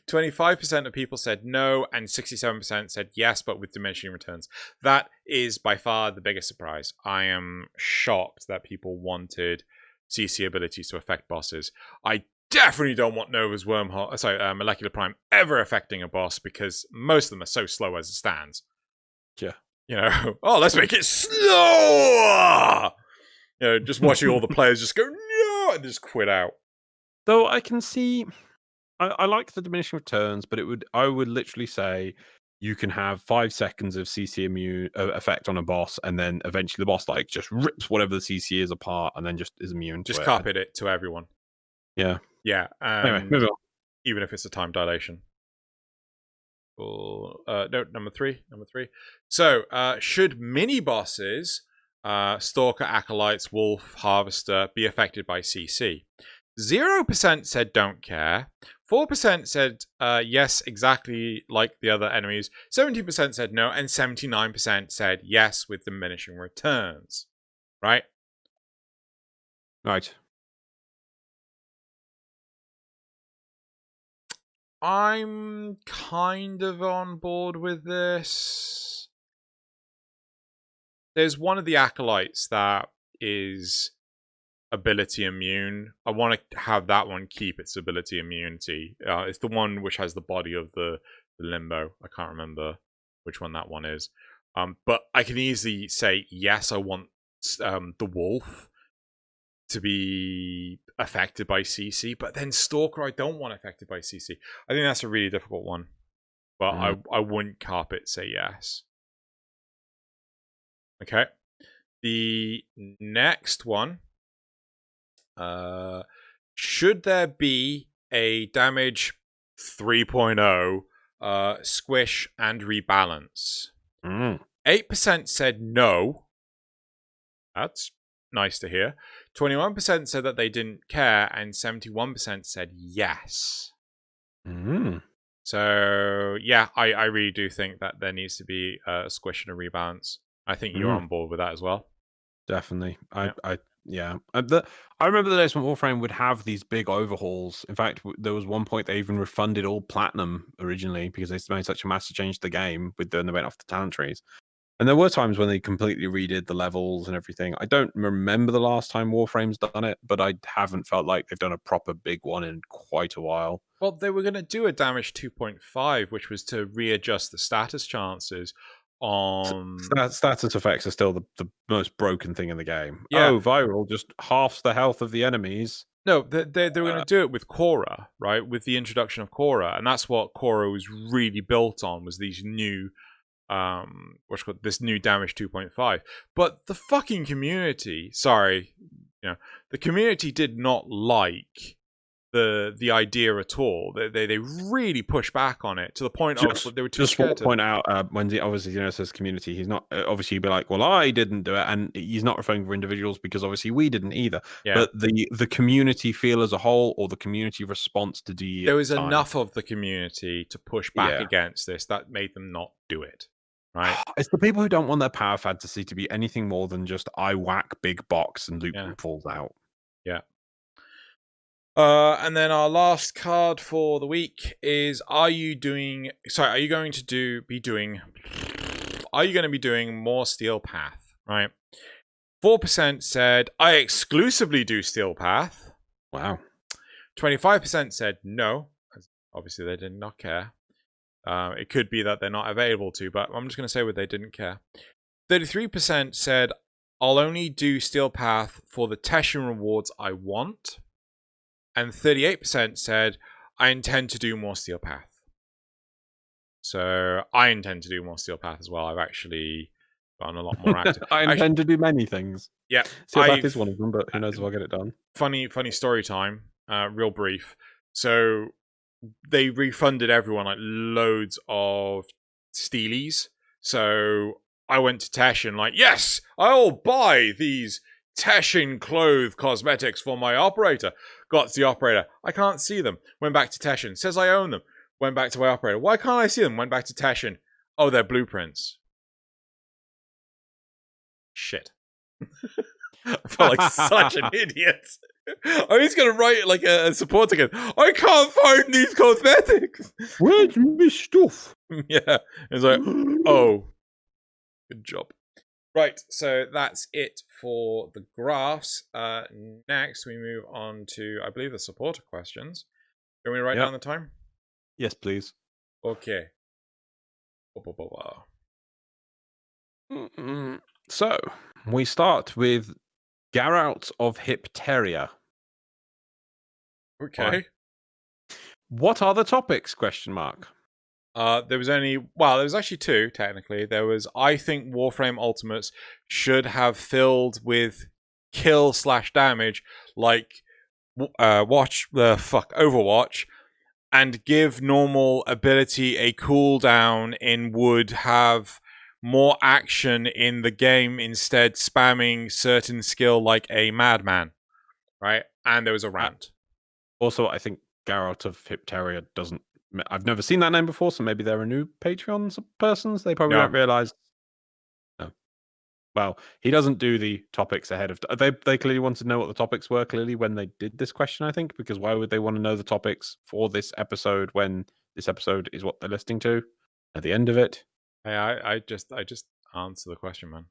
25% of people said no, and 67% said yes, but with diminishing returns. That is by far the biggest surprise. I am shocked that people wanted CC abilities to affect bosses. I definitely don't want Nova's Molecular Prime ever affecting a boss because most of them are so slow as it stands. Yeah. You know, let's make it slower! You know, just watching all the players just go, no, and just quit out. Though I can see, I like the diminishing returns, but I would literally say you can have 5 seconds of CC immune effect on a boss, and then eventually the boss just rips whatever the CC is apart, and then just is immune. Just carpet it to everyone. Yeah. Yeah. Anyway, move on. Even if it's a time dilation. No, number three. So, should mini bosses, Stalker, Acolytes, Wolf, Harvester, be affected by CC? 0% said don't care. 4% said yes, exactly like the other enemies. 70% said no, and 79% said yes with diminishing returns. Right? Right. I'm kind of on board with this. There's one of the acolytes that is ability immune. I want to have that one keep its ability immunity. It's the one which has the body of the limbo. I can't remember which one that one is. But I can easily say, yes, I want the wolf to be affected by CC, but then Stalker I don't want affected by CC. I think that's a really difficult one. But I wouldn't carpet say yes. Okay. The next one. Should there be a damage 3.0 squish and rebalance? 8% said no. That's nice to hear. 21% said that they didn't care, and 71% said yes. So yeah, I really do think that there needs to be a squish and a rebalance. I think you're on board with that as well. Definitely. Yeah. I remember the days when Warframe would have these big overhauls. In fact, there was one point they even refunded all platinum originally because they made such a massive change to the game with when they went off the talent trees. And there were times when they completely redid the levels and everything. I don't remember the last time Warframe's done it, but I haven't felt like they've done a proper big one in quite a while. Well, they were going to do a damage 2.5, which was to readjust the status chances on... Status effects are still the most broken thing in the game. Yeah. Oh, viral just halves the health of the enemies. No, they were going to do it with Korra, right? With the introduction of Korra. And that's what Korra was really built on, was these new... this new damage 2.5. But the fucking community... Sorry. The community did not like the idea at all. They really pushed back on it to the point of they were too scared to point out when obviously says community, he's not obviously he'd be like, well, I didn't do it, and he's not referring to individuals because obviously we didn't either. Yeah. But the community feel as a whole, or the community response to there was enough of the community to push back against this that made them not do it. Right? It's the people who don't want their power fantasy to be anything more than just I whack big box and loot falls out. Yeah. And then our last card for the week is: Are you going to be doing more Steel Path? Right. 4% said I exclusively do Steel Path. Wow. 25% said no. Obviously, they did not care. It could be that they're not available to, but I'm just going to say what they didn't care. 33% said I'll only do Steel Path for the Teshin rewards I want. And 38% said, I intend to do more Steel Path. So I intend to do more Steel Path as well. I've actually gotten a lot more active. I intend to do many things. Yeah. Steel Path is one of them, but who knows if I'll get it done. Funny story time. Real brief. So they refunded everyone like loads of steelies. So I went to Teshin like, yes, I'll buy these Teshin clothes cosmetics for my operator. Got to the operator. I can't see them. Went back to Teshin. Says I own them. Went back to my operator. Why can't I see them? Went back to Teshin. Oh, they're blueprints. Shit. I felt like such an idiot. I'm just going to write like a support again. I can't find these cosmetics. Where's my stuff? Yeah. It's like, oh. Good job. Right, so that's it for the graphs. Next, we move on to, I believe, the supporter questions. Can we write down the time? Yes, please. Okay. So, we start with Garout of Hypteria. Okay. What are the topics? Question mark. There was actually two, technically. There was, I think Warframe Ultimates should have filled with kill/damage, like Overwatch, and give normal ability a cooldown in would have more action in the game, instead spamming certain skill like a madman, right? And there was a rant. Also, I think Garout of Hypteria doesn't... I've never seen that name before, so maybe they're a new Patreon persons. They probably don't realize. No. Well, he doesn't do the topics ahead of... They clearly wanted to know what the topics were, clearly, when they did this question, I think, because why would they want to know the topics for this episode when this episode is what they're listening to at the end of it? Hey, I just answer the question, man.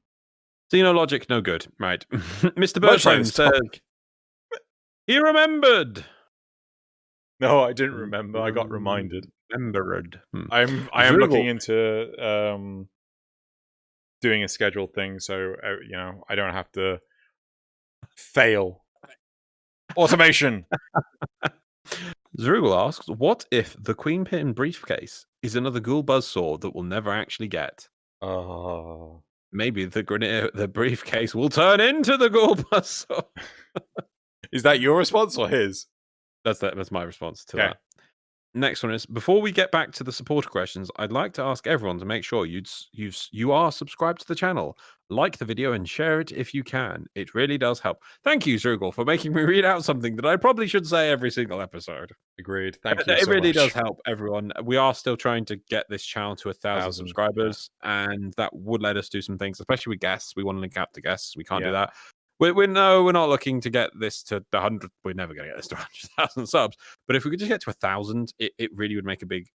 Xeno logic, no good. Right. Mr. Bertrand says... He remembered! No, I didn't remember. I got reminded. Remembered. I am looking into doing a scheduled thing, so I don't have to fail. Automation. Zrugel asks, what if the Queen Pin briefcase is another ghoul buzzsaw that we'll never actually get? Oh. Maybe the briefcase will turn into the ghoul buzzsaw. Is that your response or his? That's my response to that. Next one is, before we get back to the supporter questions, I'd like to ask everyone to make sure you are subscribed to the channel, like the video, and share it if you can. It really does help. Thank you, Zrugal, for making me read out something that I probably should say every single episode. Agreed. Thank you It so really much. does help everyone. We are still trying to get this channel to 1,000 subscribers, and that would let us do some things, especially with guests. We want to link out to guests. We can't do that. We're not looking to get this to the 100. We're never going to get this to 100,000 subs. But if we could just get to 1,000, it really would make a big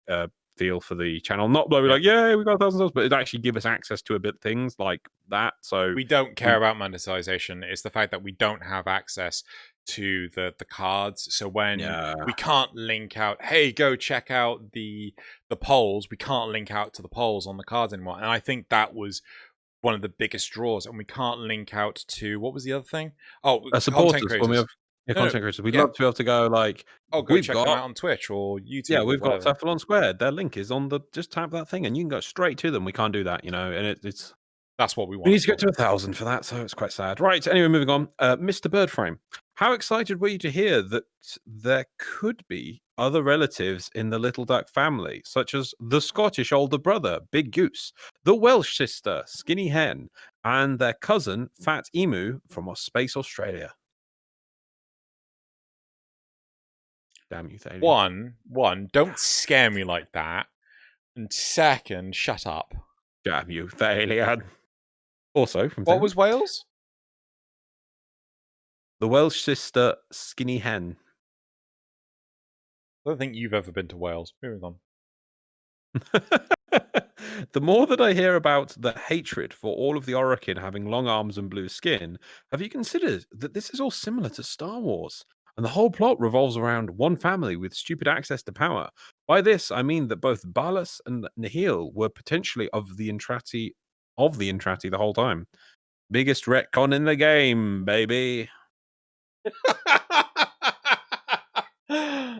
deal for the channel. Not blow like, yeah, we got 1,000 subs, but it'd actually give us access to a bit things like that. So we don't care about monetization. It's the fact that we don't have access to the cards. So when we can't link out, hey, go check out the polls. We can't link out to the polls on the cards anymore. And I think that was one of the biggest draws, and we can't link out to, what was the other thing? Oh, supporters. When we have content creators, we'd love to be able to go like, go check them out on Twitch or YouTube. Yeah, we've got Cephalon Squared. Their link is on the, just tap that thing and you can go straight to them. We can't do that, and it's that's what we want. We need to get to 1,000 for that, so it's quite sad. Right, anyway, moving on. Mr. Birdframe, how excited were you to hear that there could be other relatives in the Little Duck family, such as the Scottish older brother, Big Goose, the Welsh sister, Skinny Hen, and their cousin, Fat Emu from Space Australia? Damn you, Thalia. One, don't scare me like that. And second, shut up. Damn you, Thalia. Also, from what was Wales? The Welsh sister, Skinny Hen. I don't think you've ever been to Wales. Moving on. The more that I hear about the hatred for all of the Orokin having long arms and blue skin, have you considered that this is all similar to Star Wars? And the whole plot revolves around one family with stupid access to power. By this, I mean that both Balas and Nihil were potentially of the Intrati the whole time. Biggest retcon in the game, baby.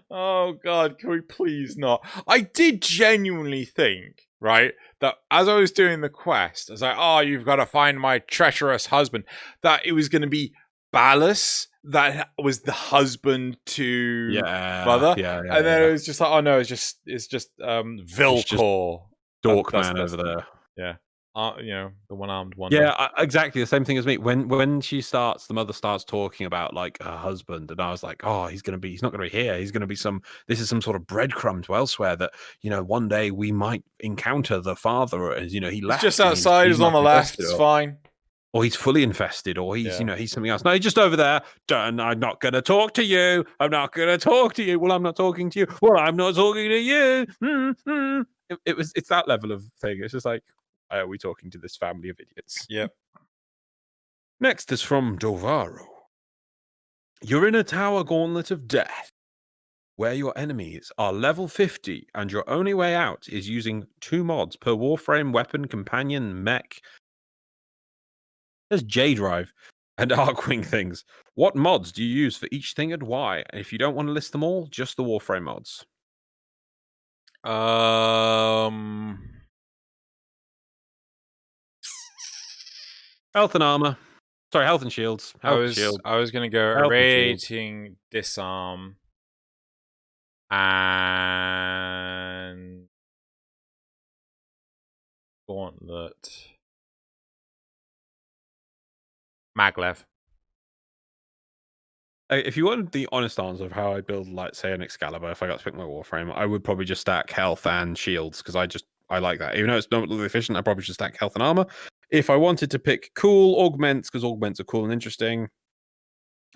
Oh God, can we please not? I did genuinely think, right, that as I was doing the quest, I was like, oh, you've got to find my treacherous husband, that it was going to be Balas that was the husband to mother. And then it was just like, oh no, it's just Vilcor. Dorkman over there. Yeah. The one-armed wonder. Yeah, exactly the same thing as me. When the mother starts talking about like her husband, and I was like, oh, he's not gonna be here. He's gonna be this is some sort of breadcrumb to elsewhere that, one day we might encounter the father, as he left. He's just outside, he's on the left, it's fine. Or he's fully infested, or he's he's something else. No, he's just over there. Done. I'm not gonna talk to you. I'm not gonna talk to you. Well, I'm not talking to you. Well, I'm not talking to you. It's that level of thing. It's just like, why are we talking to this family of idiots? Yep. Next is from Dovaro. You're in a tower gauntlet of death, where your enemies are level 50, and your only way out is using 2 mods per Warframe, weapon, companion, mech. There's J-Drive and Arcwing things. What mods do you use for each thing and why? And if you don't want to list them all, just the Warframe mods. Health and armor. Sorry, health and shields. I was going to go irradiating, disarm, and gauntlet. Maglev. If you wanted the honest answer of how I build, like, say, an Excalibur, if I got to pick my Warframe, I would probably just stack health and shields, because I like that. Even though it's not really efficient, I probably just stack health and armor. If I wanted to pick cool augments, because augments are cool and interesting,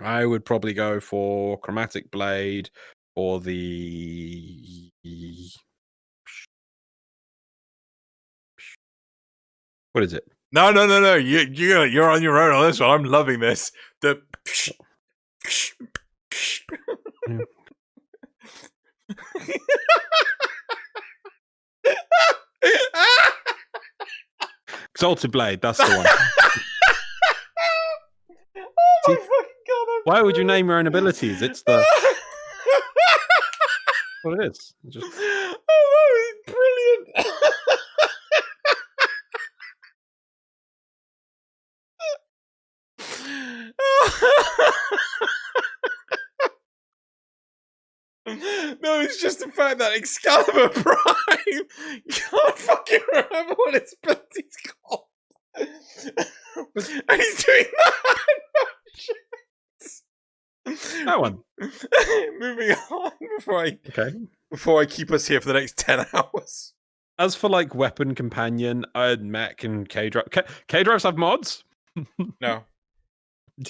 I would probably go for Chromatic Blade or the... What is it? No. You're on your own on this one. I'm loving this. The... Exalted Blade, that's the one. Oh my fucking God. Why would you name your own abilities? It's the... What it is. Just... Oh, that was brilliant. No, it's just the fact that Excalibur Prime, you can't fucking remember what its ability's called. And he's doing that. That one. Moving on Okay. before I keep us here for the next 10 hours. As for like weapon companion, mech and K-Drive. K-Drives have mods? No.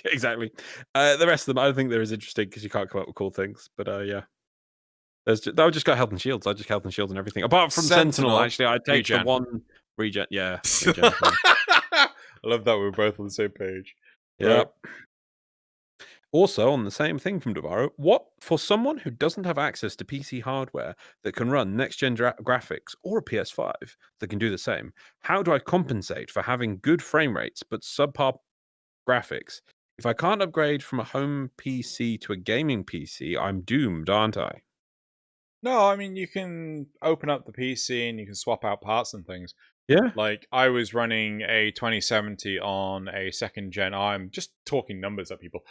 Exactly. The rest of them, I don't think they're as interesting because you can't come up with cool things. But yeah. I would just got health and shields. I just health and shields and everything. Apart from Sentinel actually, I'd take the one regen. Yeah. Regen. I love that we're both on the same page. Yep. Also, on the same thing from Devaro, what for someone who doesn't have access to PC hardware that can run next-gen graphics or a PS5 that can do the same, how do I compensate for having good frame rates but subpar graphics? If I can't upgrade from a home PC to a gaming PC, I'm doomed, aren't I? No, I mean, you can open up the PC and you can swap out parts and things. Yeah. Like, I was running a 2070 on a second gen. I'm just talking numbers at people.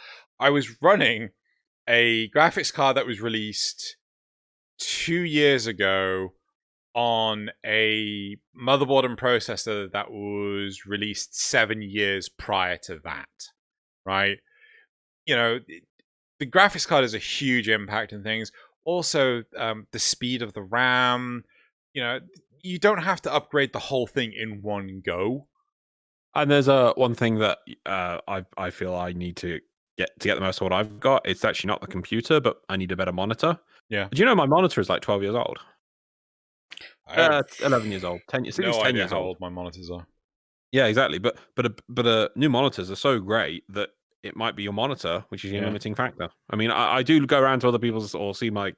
I was running a graphics card that was released 2 years ago on a motherboard and processor that was released 7 years prior to that, right? You know, the graphics card is a huge impact in things. Also, the speed of the RAM, you know, you don't have to upgrade the whole thing in one go. And there's one thing that I feel I need to get the most of what I've got. It's actually not the computer, but I need a better monitor. Yeah. Do you know my monitor is like 12 years old? 11 years old. 10 years. No 10 idea years how old. old my monitors are. Yeah, exactly. But new monitors are so great that it might be your monitor, which is your limiting factor. I mean, I do go around to other people's or see my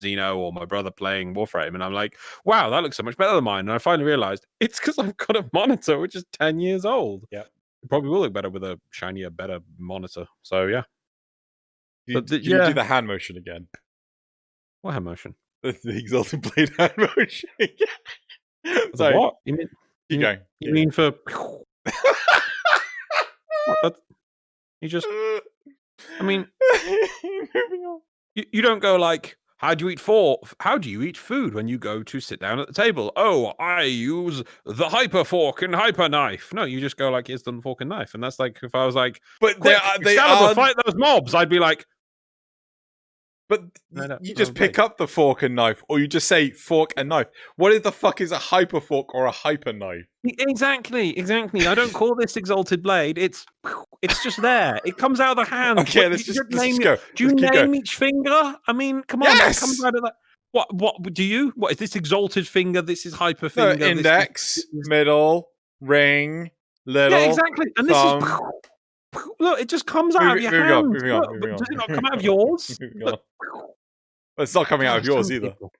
Xeno or my brother playing Warframe, and I'm like, wow, that looks so much better than mine. And I finally realized it's because I've got a monitor which is 10 years old. Yeah. It probably will look better with a shinier, better monitor. So yeah. You do the hand motion again. What hand motion? The Exalted Blade hand motion again. Sorry. What? You mean for you just I mean moving on. You don't go like, how do you eat food when you go to sit down at the table? Oh, I use the hyper fork and hyper knife. No, you just go like, here's the fork and knife. And that's like, if I was like, but they fight those mobs, I'd be like, but you just pick up the fork and knife, or you just say fork and knife. What the fuck is a hyper fork or a hyper knife? Exactly. I don't call this Exalted Blade. It's just there. It comes out of the hand. Okay, let's go. Do you name each finger? I mean, come on. Yes! It comes out of that. What do you? What is this Exalted finger? This is hyper finger. No, index, middle, ring, little. Yeah, exactly. And thumb. This is. Look, it just comes out of your hand. Moving on. Does it not come out of yours? Look. Well, it's not coming out of yours either. Well,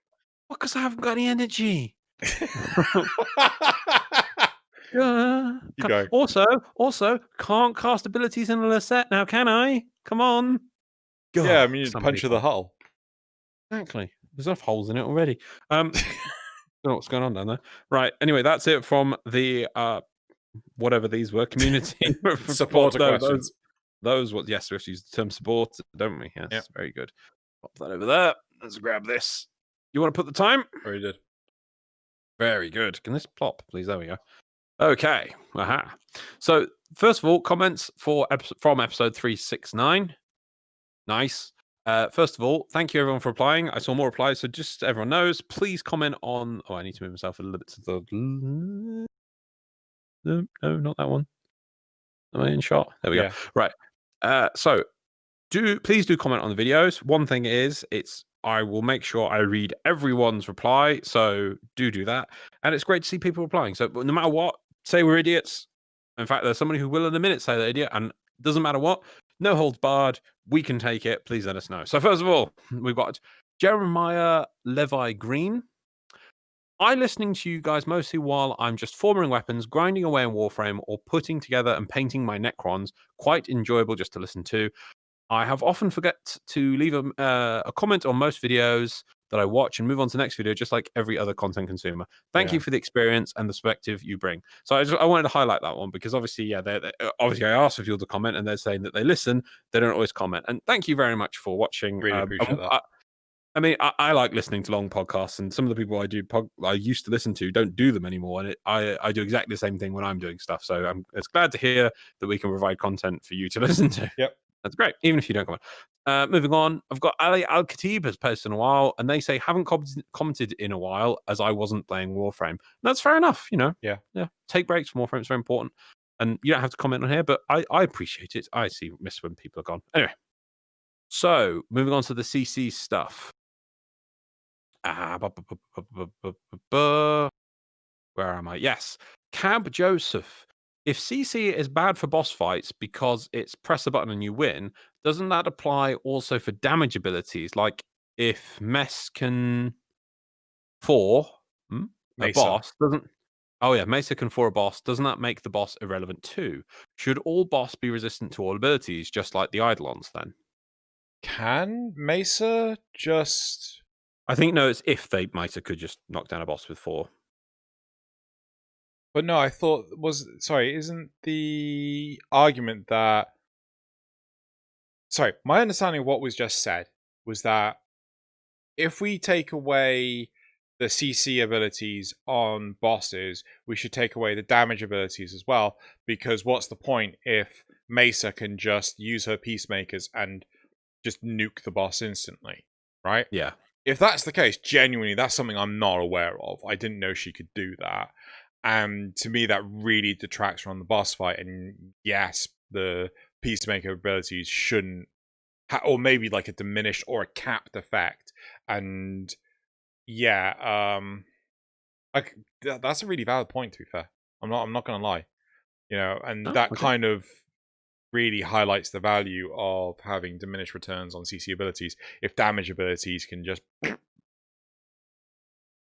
because I haven't got any energy. Also, can't cast abilities in a Lisette now, can I? Come on. God, yeah, I mean, you punch of the hull. Exactly. There's enough holes in it already. Don't know what's going on down there. Right. Anyway, that's it from the whatever these were, community supporter questions. Those what? Yes, we have to use the term support, don't we? Yes, yep. Very good. Pop that over there. Let's grab this. You want to put the time? Very good. Very good. Can this plop, please? There we go. Okay. Aha. So, first of all, comments from episode 369. Nice. First of all, thank you everyone for applying. I saw more replies, so just so everyone knows, please comment on. Oh, I need to move myself a little bit to the. No, not that one. Am I in shot? There we go. Right. So please do comment on the videos. One thing is, I will make sure I read everyone's reply. So do that. And it's great to see people replying. So no matter what, say we're idiots. In fact, there's somebody who will in a minute say they're idiot, and doesn't matter what, no holds barred. We can take it. Please let us know. So first of all, we've got Jeremiah Levi Green. I'm listening to you guys mostly while I'm just forming weapons, grinding away in Warframe, or putting together and painting my Necrons. Quite enjoyable just to listen to. I have often forget to leave a comment on most videos that I watch and move on to the next video, just like every other content consumer. Thank you for the experience and the perspective you bring. So I wanted to highlight that one because obviously, obviously I asked for people to comment and they're saying that they listen. They don't always comment. And thank you very much for watching. Really appreciate that. I mean, I like listening to long podcasts, and some of the people I used to listen to don't do them anymore, and I do exactly the same thing when I'm doing stuff. So it's glad to hear that we can provide content for you to listen to. Yep. That's great, even if you don't comment. Moving on, I've got Ali Al Khatib has posted in a while, and they say haven't commented in a while as I wasn't playing Warframe. And that's fair enough, Yeah. Take breaks from Warframe; it's very important, and you don't have to comment on here, but I appreciate it. I miss when people are gone. Anyway, so moving on to the CC stuff. Where am I? Yes. Cab Joseph. If CC is bad for boss fights because it's press a button and you win, doesn't that apply also for damage abilities? Like if Mess can a Mesa. boss doesn't. Oh yeah, Mesa can a boss. Doesn't that make the boss irrelevant too? Should all boss be resistant to all abilities, just like the Eidolons then? Can Mesa just... I think no, it's if Mesa could just knock down a boss with 4. But no, I thought isn't the argument that... Sorry, my understanding of what was just said was that if we take away the CC abilities on bosses, we should take away the damage abilities as well, because what's the point if Mesa can just use her peacemakers and just nuke the boss instantly, right? Yeah. If that's the case, genuinely, that's something I'm not aware of. I didn't know she could do that. And to me, that really detracts from the boss fight. And yes, the peacemaker abilities shouldn't... or maybe like a diminished or a capped effect. And yeah, that's a really valid point, to be fair. I'm not gonna lie. And that kind of really highlights the value of having diminished returns on CC abilities if damage abilities can just...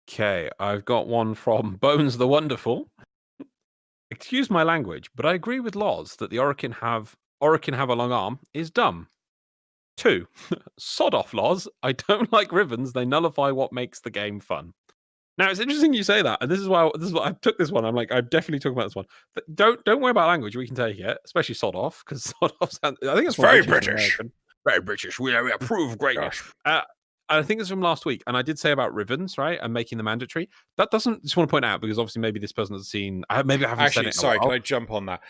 Okay, I've got one from Bones the Wonderful. Excuse my language, but I agree with Loz that the Orokin have a long arm is dumb. 2. Sod off, Loz. I don't like ribbons. They nullify what makes the game fun. Now it's interesting you say that, and this is why I took this one. I'm definitely talking about this one. But don't worry about language. We can take it, especially sod off, because sod off sounds... I think it's very British. Very British. We approve greatness. I think it's from last week, and I did say about ribbons, right, and making them mandatory. That doesn't... Just want to point out, because obviously maybe this person has seen... Maybe I haven't said it in a while. Can I jump on that?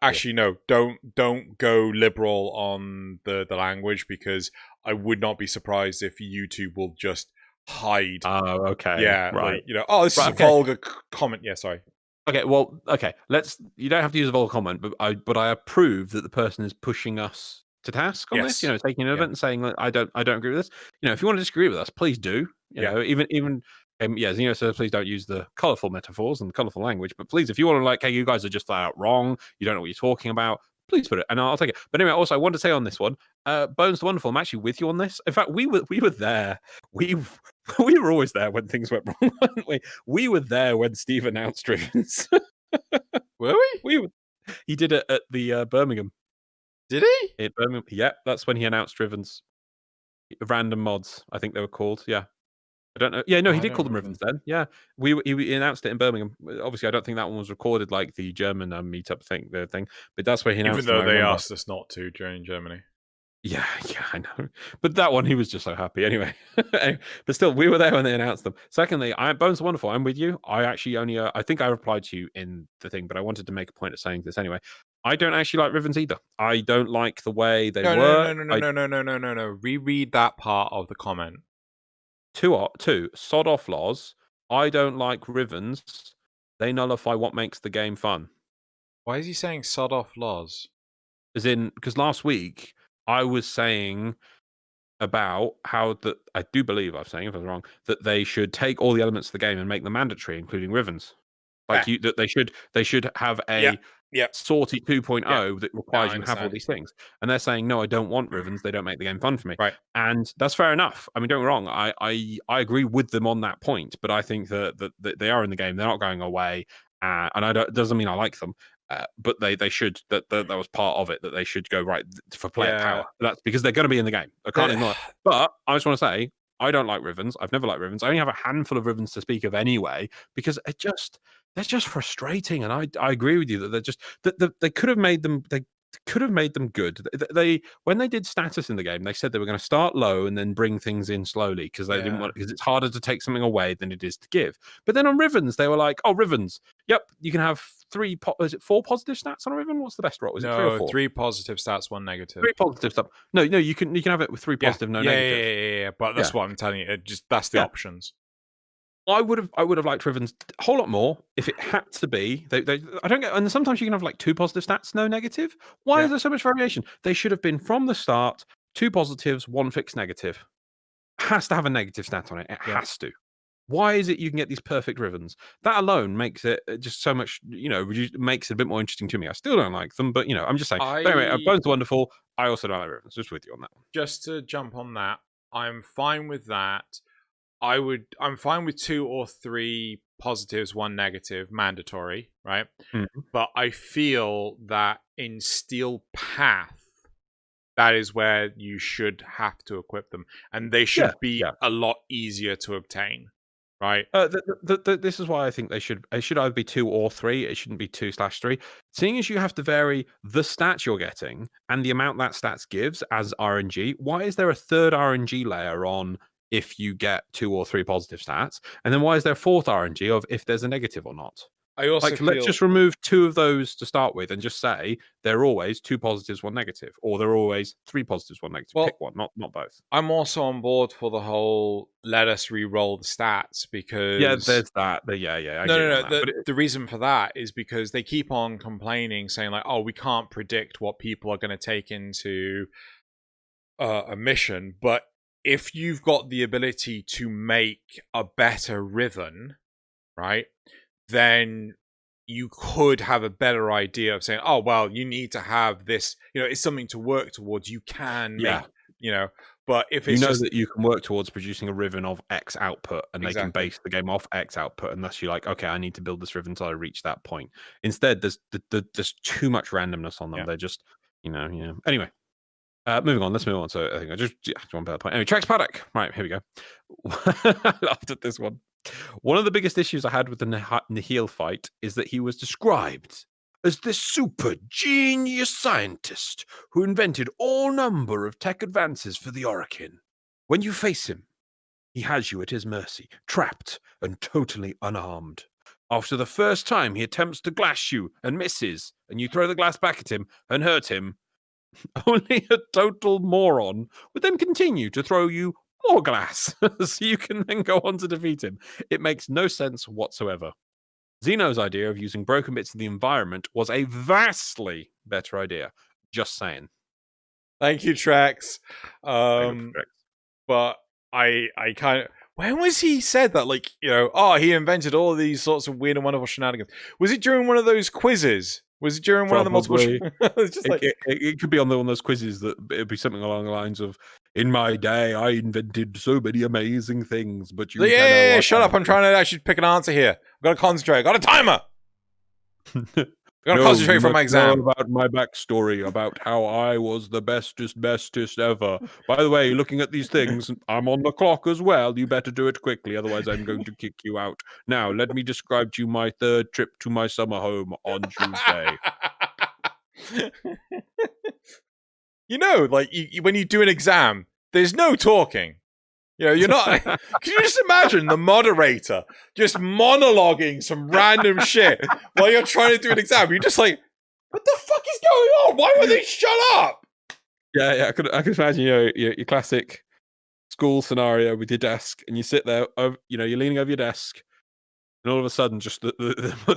Actually, no. Don't go liberal on the language, because I would not be surprised if YouTube will just hide. Oh, okay. Yeah, right. This is a vulgar comment. Yeah, sorry. Okay, well, okay. You don't have to use a vulgar comment, but I approve that the person is pushing us to task on this. Taking an event and saying I don't agree with this. If you want to disagree with us, please do. Even Xeno says please don't use the colourful metaphors and the colourful language. But please, if you want to hey, you guys are just flat out wrong. You don't know what you're talking about. Please put it, and I'll take it. But anyway, also I want to say on this one, Bones the Wonderful, I'm actually with you on this. In fact, we were there. We were always there when things went wrong, weren't we? We were there when Steve announced Drivens. Were we? He did it at the Birmingham. Did he? At Birmingham. Yeah, that's when he announced Drivens. Random mods, I think they were called. Yeah. I don't know. Yeah, no, he did call them Rivens then. Yeah, he announced it in Birmingham. Obviously, I don't think that one was recorded like the German meetup thing, but that's where he announced. Even though they asked us not to during Germany. Yeah, I know. But that one, he was just so happy. Anyway, but still, we were there when they announced them. Secondly, Bones Wonderful. I'm with you. I actually only, I think I replied to you in the thing, but I wanted to make a point of saying this anyway. I don't actually like Rivens either. I don't like the way they work. No. Reread that part of the comment. 2. Sod off, Loz. I don't like Rivens. They nullify what makes the game fun. Why is he saying sod off, Loz? As in, because last week I was saying about how that I do believe I was saying, if I was wrong, that they should take all the elements of the game and make them mandatory, including Rivens. That they should have a Sortie 2.0 that requires you to have all these things. And they're saying, no, I don't want Rivens. They don't make the game fun for me. Right. And that's fair enough. I mean, don't get me wrong. I agree with them on that point, but I think that they are in the game. They're not going away. And doesn't mean I like them. But they should, that was part of it, that they should go right for player power. That's because they're going to be in the game. I can't ignore it. But I just want to say, I don't like Rivens. I've never liked Rivens. I only have a handful of Rivens to speak of anyway, because they're just frustrating. And I agree with you that they're just, they could have made them, could have made them good. They when they did status in the game, they said they were going to start low and then bring things in slowly because they didn't want, because it's harder to take something away than it is to give. But then on Rivens, they were like, "Oh, Rivens, yep, you can have is it 4 positive stats on a Riven? What's the best roll? Is it 3 or 4? 3 positive stats, 1 negative. 3 positive stuff. No, you can have it with 3 positive, no negative. Yeah. But that's what I'm telling you. That's the options. I would have liked Rivens a whole lot more if it had to be. I don't get, and sometimes you can have like 2 positive stats, no negative. Why is there so much variation? They should have been from the start 2 positives, 1 fixed negative. Has to have a negative stat on it. It has to. Why is it you can get these perfect Rivens? That alone makes it just so much, makes it a bit more interesting to me. I still don't like them, but I'm just saying. But anyway, Bones are wonderful. I also don't like Rivens. Just with you on that one. Just to jump on that, I'm fine with that. I'm fine with 2 or 3 positives, 1 negative, mandatory, right? Mm-hmm. But I feel that in Steel Path, that is where you should have to equip them, and they should be a lot easier to obtain, right? This is why I think they should either be 2 or 3. It shouldn't be 2/3. Seeing as you have to vary the stats you're getting and the amount that stats gives as RNG, why is there a third RNG layer on if you get 2 or 3 positive stats? And then why is there a fourth RNG of if there's a negative or not? I also feel... let's just remove 2 of those to start with and just say they're always 2 positives, 1 negative, or they're always 3 positives, 1 negative. Pick one, not both. I'm also on board for the whole let us re-roll the stats because... Yeah, there's that. No. The reason for that is because they keep on complaining, saying like, oh, we can't predict what people are going to take into a mission, but if you've got the ability to make a better Riven, right, then you could have a better idea of saying, oh, well, you need to have this, it's something to work towards. You can make, but if it's that you can work towards producing a Riven of X output and they can base the game off X output, and thus you're like, okay, I need to build this Riven until I reach that point. Instead, there's too much randomness on them. They're just, Anyway. Moving on, let's move on. So I think I just one better point. Anyway, Trex Paddock. Right, here we go. I laughed at this one. One of the biggest issues I had with the Nihil fight is that he was described as this super genius scientist who invented all number of tech advances for the Orokin. When you face him, he has you at his mercy, trapped and totally unarmed. After the first time he attempts to glass you and misses, and you throw the glass back at him and hurt him, only a total moron would then continue to throw you more glass so you can then go on to defeat him. It makes no sense whatsoever. Xeno's idea of using broken bits of the environment was a vastly better idea. Just saying. Thank you, Trex. But I kind of... When was he said that? Like, he invented all these sorts of weird and wonderful shenanigans. Was it during one of those quizzes? Was it during one of the multiple... It could be on one of those quizzes that it'd be something along the lines of, in my day, I invented so many amazing things, but you... Yeah, shut up. I'm trying to actually pick an answer here. I've got to concentrate. I've got a timer. I've got to concentrate for my exam. About my backstory, about how I was the bestest ever. By the way, looking at these things, I'm on the clock as well. You better do it quickly, otherwise I'm going to kick you out. Now, let me describe to you my 3rd trip to my summer home on Tuesday. When you do an exam, there's no talking. You're not... Can you just imagine the moderator just monologuing some random shit while you're trying to do an exam? You're just like, what the fuck is going on? Why won't they shut up? Yeah, I could imagine, your classic school scenario with your desk, and you sit there, you're leaning over your desk, and all of a sudden, just the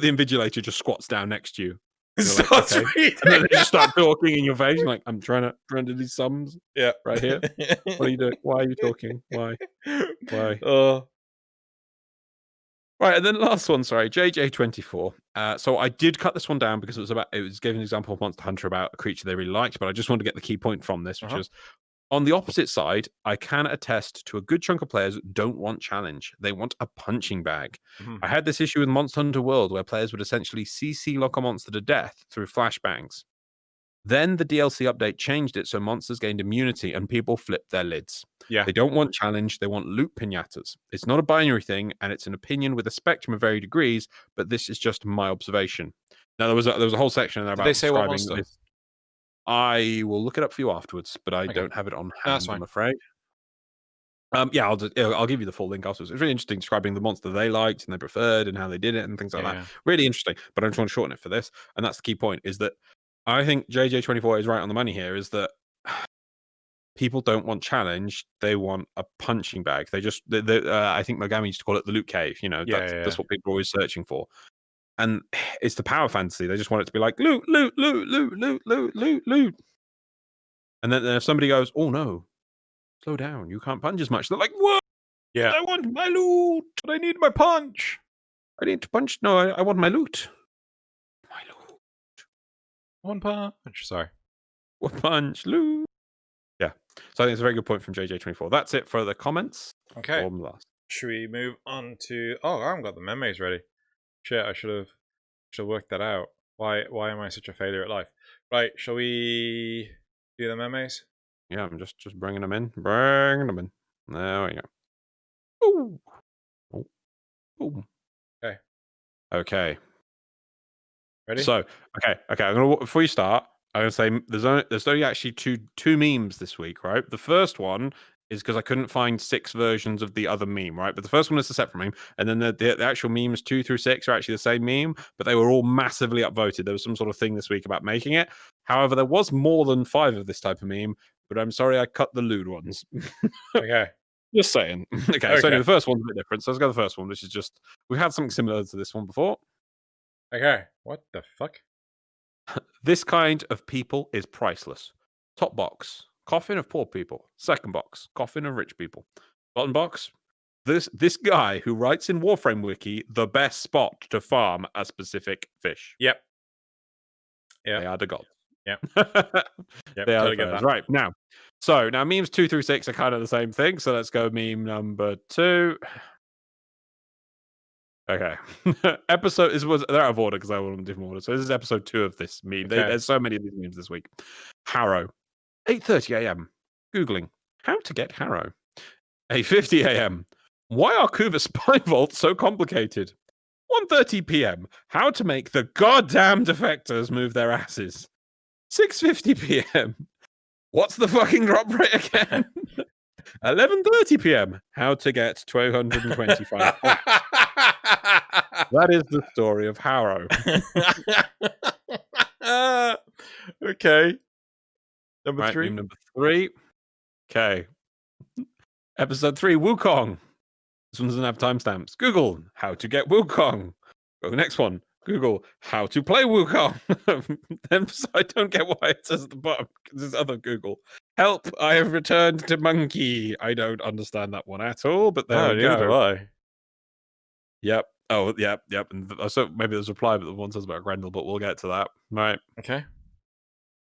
invigilator just squats down next to you. Like, okay. And then they just start talking in your face. You're like, I'm trying to do these sums. Yeah, right here. What are you doing? Why are you talking? Why? Right, and then last one. Sorry, JJ24. So I did cut this one down because it was giving an example of Monster Hunter about a creature they really liked, but I just wanted to get the key point from this, which was, on the opposite side, I can attest to a good chunk of players don't want challenge. They want a punching bag. Mm-hmm. I had this issue with Monster Hunter World where players would essentially CC lock a monster to death through flashbangs. Then the DLC update changed it so monsters gained immunity and people flipped their lids. Yeah. They don't want challenge, they want loot pinatas. It's not a binary thing, and it's an opinion with a spectrum of varying degrees, but this is just my observation. Now, there was a whole section in there about Did they say what monster? I will look it up for you afterwards, but I Okay. don't have it on No, that's hand, I'm fine. afraid. Yeah, I'll give you the full link afterwards. It's really interesting describing the monster they liked and they preferred and how they did it and things like that. Yeah. Really interesting, but I just want to shorten it for this. And that's the key point, is that I think JJ24 is right on the money here, is that people don't want challenge, they want a punching bag. They just, I think Mogami used to call it the loot cave. You know, Yeah. that's what people are always searching for. And it's the power fantasy. They just want it to be like loot, loot, loot, loot, loot, loot, loot, loot. And then if somebody goes, oh no, slow down, you can't punch as much, they're like, what? Yeah. I want my loot. But I need my punch. I need to punch. No, I want my loot. My loot. One punch. Sorry. One punch loot. Yeah. So I think it's a very good point from JJ24. That's it for the comments. Okay. From last. Should we move on to? Oh, I haven't got the memes ready. Shit, I should have worked that out. Why am I such a failure at life? Right, shall we do the memes? Yeah, I'm just bringing them in. Bringing them in. There we go. Ooh. Oh. Ooh. Okay. Okay. Ready? So, okay. I'm gonna, before you start, I'm gonna say there's only actually two memes this week, right? The first one is because I couldn't find 6 versions of the other meme, right? But the first one is a separate meme, and then the actual memes 2 through 6 are actually the same meme, but they were all massively upvoted. There was some sort of thing this week about making it. However, there was more than 5 of this type of meme, but I'm sorry I cut the lewd ones. Okay. Just saying. Okay, so anyway, the first one's a bit different. So let's go to the first one, which is just, we've had something similar to this one before. Okay. What the fuck? This kind of people is priceless. Top box, coffin of poor people. Second box, coffin of rich people. Bottom box, this guy who writes in Warframe Wiki the best spot to farm a specific fish. Yep. They are the gods. Yep. Yep. They are Totally the get first. that. Right, now memes 2 through 6 are kind of the same thing. So let's go meme number 2. Okay. Episode they're out of order because I want them in different order. So this is episode 2 of this meme. Okay. There's so many of these memes this week. Harrow. 8:30 a.m. Googling how to get Harrow. 8:50 a.m. Why are Kuva spy vaults so complicated? 1:30 p.m. How to make the goddamn defectors move their asses. 6:50 p.m. What's the fucking drop rate again? 11:30 p.m. How to get 225 points. That is the story of Harrow. Okay. Number 3. Meme number 3. Okay. Episode 3, Wukong. This one doesn't have timestamps. Google how to get Wukong. Go to the next one. Google how to play Wukong. Then I don't get why it says at the bottom. There's other Google. Help, I have returned to Monkey. I don't understand that one at all, but there we go. Yep. Oh, yep. And so maybe there's a reply, but the one says about Grendel, but we'll get to that. Right. Okay.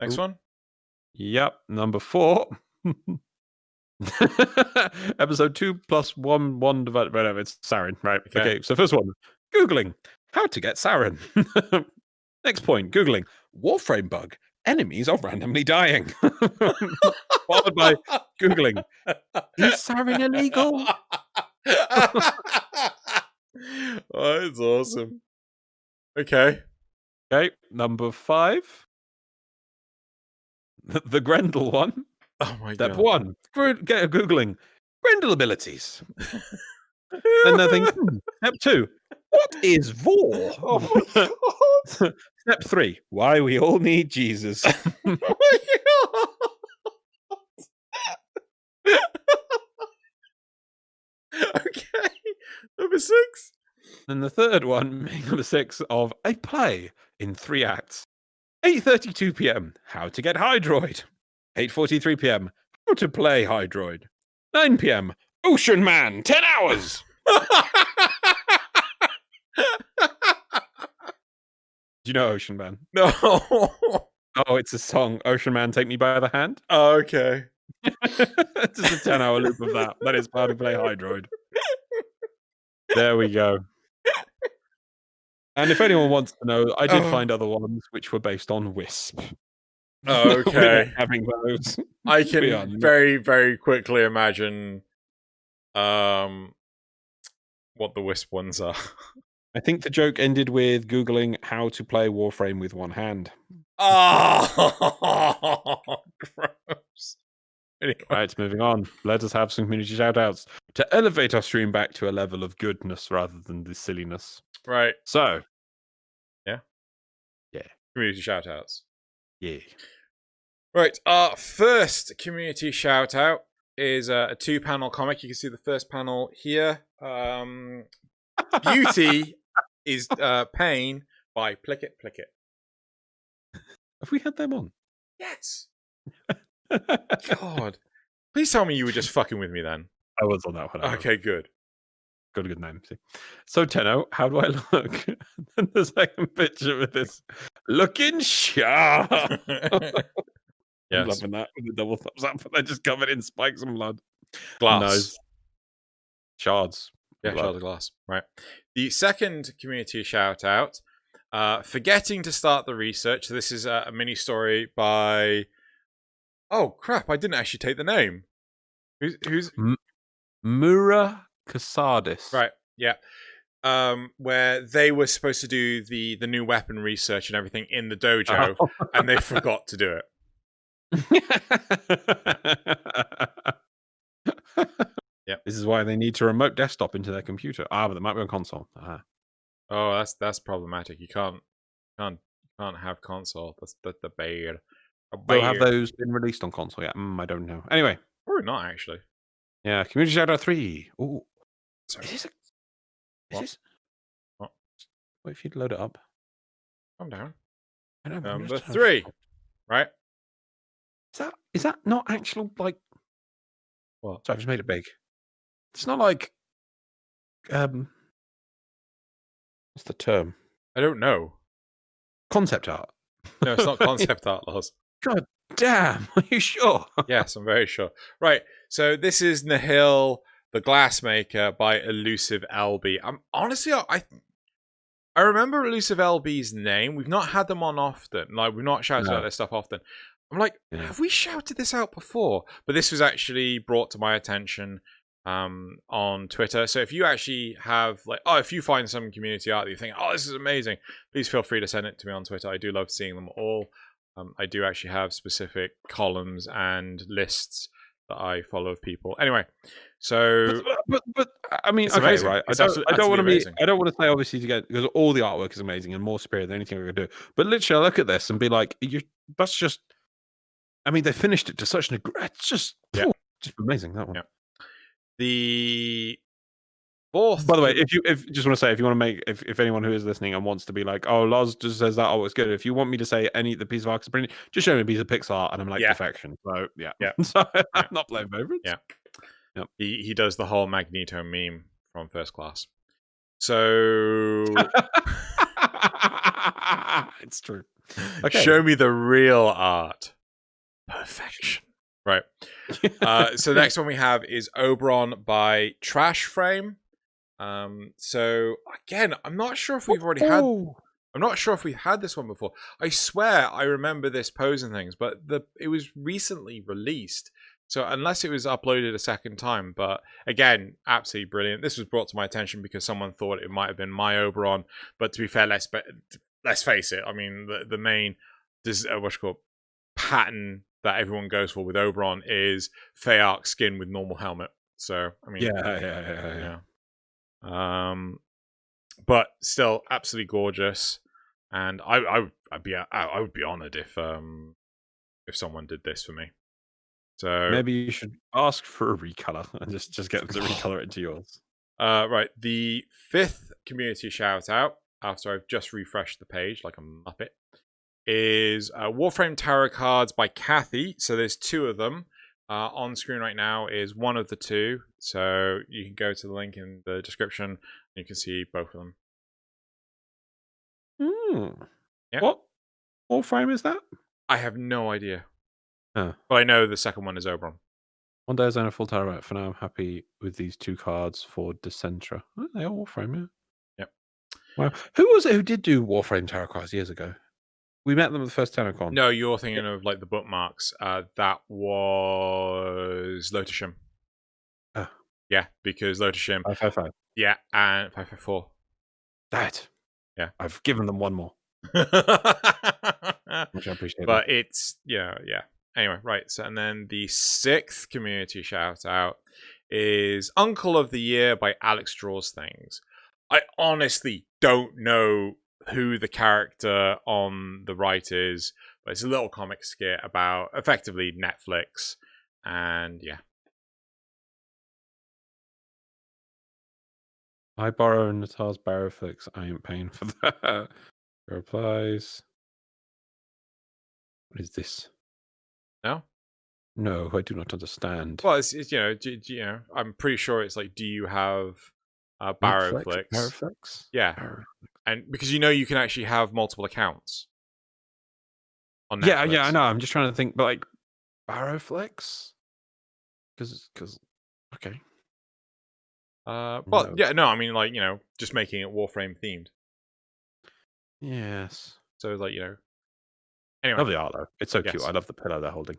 Next one. Yep. Number 4. Episode 2 plus 1 divided, whatever. It's Saren, right? Okay. So first one, Googling how to get Saren. Next point, Googling Warframe bug. Enemies are randomly dying. Followed by Googling, is Saren illegal? Oh, it's awesome. Okay. Number 5. The Grendel one. Oh my Step god. 1. Googling Grendel abilities. And then thinking, Step 2. What is Vor? Oh my god. Step 3. Why we all need Jesus. Oh my god. Okay. Number 6. And the third one, number 6, of a play in 3 acts. 8:32 p.m. How to get Hydroid. 8:43 p.m. How to play Hydroid. 9 p.m. Ocean Man, 10 hours. Do you know Ocean Man? No. Oh, it's a song. Ocean Man, Take Me by the Hand. Oh, okay. It's just a 10-hour loop of that. That is how to play Hydroid. There we go. And if anyone wants to know, I did find other ones which were based on Wisp. Okay. Having those. I can very, very quickly imagine what the Wisp ones are. I think the joke ended with Googling how to play Warframe with one hand. Oh, gross. Anyway. Right, moving on. Let us have some community shoutouts to elevate our stream back to a level of goodness rather than the silliness. Right. So. Yeah. Yeah. Community shoutouts. Yeah. Right. Our first community shoutout is a 2-panel comic. You can see the first panel here. Beauty is Pain by Plickit Plickit. Have we had them on? Yes. God. Please tell me you were just fucking with me then. I was on that one. Okay, good. Got a good name. See. So, Tenno, how do I look? And the second picture with this looking sharp. I'm loving that with the double thumbs up, but they're just covered in spikes and blood. Glass. Nose. Shards. Yeah, shards of glass. Right. The second community shout out, forgetting to start the research. So this is a mini story by. Oh crap! I didn't actually take the name. Who's Mura Casadis. Right. Yeah. Where they were supposed to do the new weapon research and everything in the dojo, and they forgot to do it. Yeah. This is why they need to remote desktop into their computer. But they might be on console. Oh, that's problematic. You can't have console. That's the bad. Have those been released on console yet? I don't know. Anyway, probably not actually. Yeah, community shoutout 3. Oh, sorry. Is this? What? Wait if you'd load it up. Calm down. I know. Number 3, right? Is that not actual like? What? Sorry, I've just made it big. It's not like what's the term? I don't know. Concept art. No, it's not concept art, Loz. God damn, are you sure? Yes, I'm very sure. Right, so this is Nihil, the Glassmaker by Elusive LB. Honestly, I remember Elusive LB's name. We've not had them on often. Like, we've not shouted out their stuff often. I'm like, have we shouted this out before? But this was actually brought to my attention on Twitter. So if you actually have, like, if you find some community art that you think, this is amazing, please feel free to send it to me on Twitter. I do love seeing them all. I do actually have specific columns and lists that I follow of people. Anyway, so but I mean, okay, amazing. right? It's I don't want to be. amazing. I don't want to say obviously to get, because all the artwork is amazing and more superior than anything we could do. But literally, I look at this and be like, that's just. I mean, they finished it to such an. It's just amazing, that one. Yeah. The fourth. By the way, if just want to say, if you want to make, if anyone who is listening and wants to be like, Loz just says that, it's good. If you want me to say the piece of art is brilliant, just show me a piece of Pixar and I'm like perfection. So yeah. So I'm not playing favorites. Yeah. Yep. He does the whole Magneto meme from First Class. So it's true. Okay. Show me the real art. Perfection. Right. So the next one we have is Oberon by Trash Frame. So again, I'm not sure if we've already had. I'm not sure if we've had this one before. I swear I remember this pose and things, but it was recently released. So unless it was uploaded a second time, but again, absolutely brilliant. This was brought to my attention because someone thought it might have been my Oberon, but to be fair, let's face it. I mean, the main pattern that everyone goes for with Oberon is Feyark skin with normal helmet. So I mean, yeah. But still, absolutely gorgeous, and I would be honored if someone did this for me. So maybe you should ask for a recolor and just get them to recolor it into yours. Right. The fifth community shout out, after I've just refreshed the page like a muppet, is Warframe Tarot Cards by Kathy. So there's 2 of them. On screen right now is one of the 2. So you can go to the link in the description and you can see both of them. Yeah. What Warframe is that? I have no idea. But I know the second one is Oberon. One day is only a full tarot. For now, I'm happy with these 2 cards for Decentra. They are Warframe, yeah. Yep. Wow. Who was it who did do Warframe tarot cards years ago? We met them at the first TennoCon. No, you're thinking of like the bookmarks. That was Lotushim. Oh. Yeah, because Lotushim. 555. Yeah, and 554. That. Yeah. I've given them one more. Which I appreciate. But it's, yeah. Anyway, right. So, and then the 6th community shout out is Uncle of the Year by Alex Draws Things. I honestly don't know who the character on the right is, but it's a little comic skit about effectively Netflix. And yeah. I borrow Natal's Barrowflix. I ain't paying for that. Replies. What is this? No? No, I do not understand. Well, it's I'm pretty sure it's like, do you have Barrowflix? Barrowflix? Yeah. Barrowflix. And because you can actually have multiple accounts on Netflix. Yeah, I know. I'm just trying to think, but like Barrowflix? Because okay. But No. yeah, no, I mean, like, just making it Warframe themed. Yes. So, like, anyway. Love the art though. It's so cute. Yes. I love the pillow they're holding.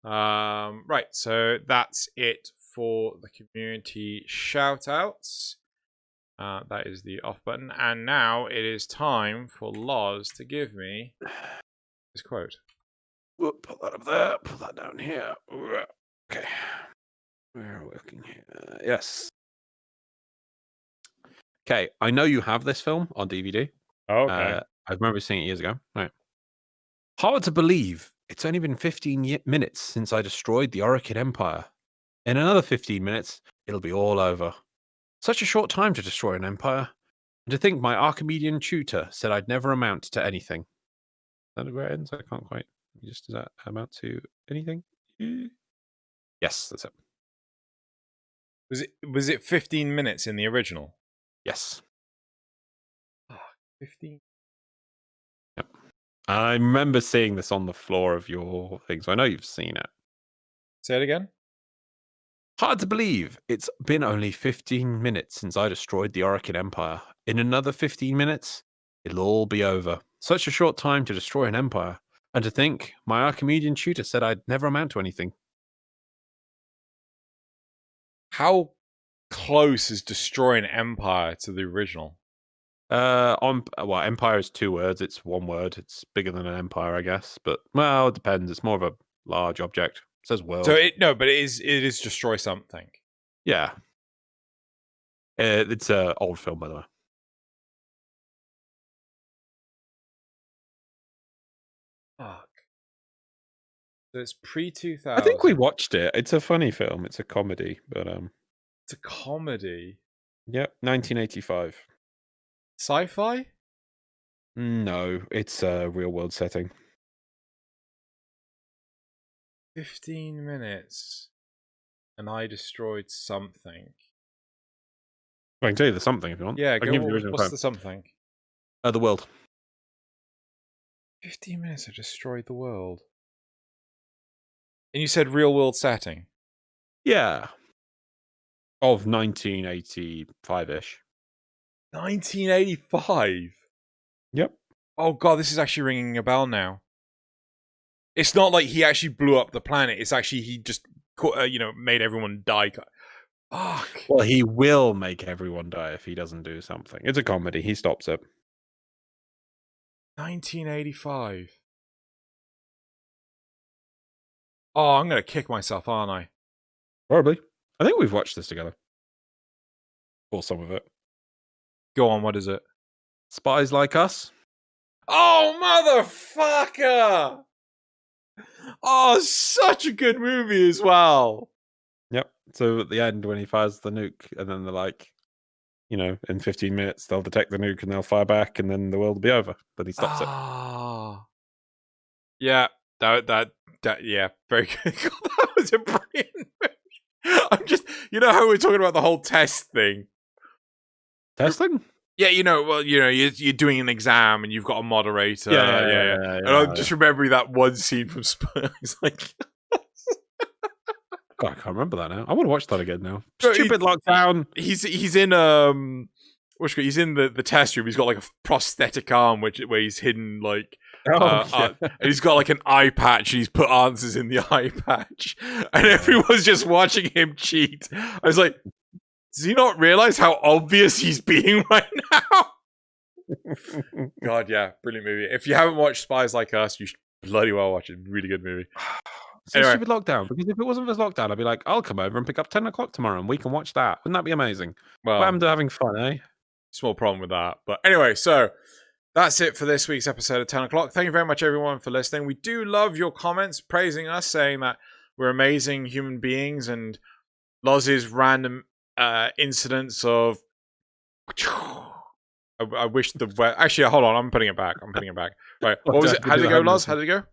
Right, so that's it for the community shoutouts. That is the off button. And now it is time for Loz to give me his quote. We'll put that up there. Put that down here. Okay. We're working here. Yes. Okay. I know you have this film on DVD. Oh, okay. I remember seeing it years ago. Right. Hard to believe. It's only been 15 minutes since I destroyed the Orokin Empire. In another 15 minutes, it'll be all over. Such a short time to destroy an empire. And to think my Archimedean tutor said I'd never amount to anything. Is that where it ends? I can't quite. Does that amount to anything? Yes, that's it. Was it 15 minutes in the original? Yes. 15? Yep. I remember seeing this on the floor of your thing, so I know you've seen it. Say it again? Hard to believe. It's been only 15 minutes since I destroyed the Orokin Empire. In another 15 minutes, it'll all be over. Such a short time to destroy an empire. And to think, my Archimedean tutor said I'd never amount to anything. How close is destroy an empire to the original? Empire is 2 words. It's 1 word. It's bigger than an empire, I guess. But well, it depends. It's more of a large object. It says world. So but it is destroy something. Yeah. It's an old film, by the way. Fuck. So it's pre-2000. I think we watched it. It's a funny film. It's a comedy, but It's a comedy. Yep, 1985. Sci-fi? No, it's a real world setting. 15 minutes. And I destroyed something. I can tell you the something if you want. Yeah, I can give you the original what's quote. the something? The world. 15 minutes I destroyed the world. And you said real world setting? Yeah. Of 1985-ish. 1985? Yep. Oh god, this is actually ringing a bell now. It's not like he actually blew up the planet. It's actually he just, made everyone die. Fuck. Well, he will make everyone die if he doesn't do something. It's a comedy. He stops it. 1985. Oh, I'm going to kick myself, aren't I? Probably. I think we've watched this together. Or some of it. Go on, what is it? Spies Like Us. Oh, motherfucker! Oh, such a good movie as well. Yep. So at the end, when he fires the nuke, and then they're like, in 15 minutes, they'll detect the nuke and they'll fire back, and then the world will be over. But he stops it. Yeah, that yeah, very good. That was a brilliant movie. I'm just, how we're talking about the whole test thing. Testing? Yeah, you're doing an exam and you've got a moderator. Yeah. And I'm just remembering that one scene from Spurs. Like, God, I can't remember that now. I want to watch that again now. Bro, Stupid lockdown. He's in he's in the test room. He's got like a prosthetic arm, where he's hidden like. And he's got like an eye patch, and he's put answers in the eye patch, and everyone's just watching him cheat. I was like, does he not realize how obvious he's being right now? God, yeah, brilliant movie. If you haven't watched Spies Like Us, you should bloody well watch it. Really good movie. So Anyway. stupid lockdown, because if it wasn't for this lockdown, I'd be like, I'll come over and pick up 10 o'clock tomorrow and we can watch that. Wouldn't that be amazing? What Well, happened to having fun, eh? small problem with that. But anyway, so that's it for this week's episode of 10 o'clock. Thank you very much, everyone, for listening. We do love your comments praising us, saying that we're amazing human beings, and Loz's random incidents of... I wish the... Actually, hold on. I'm putting it back. Right. What was it? How did it go, Loz? How did it go?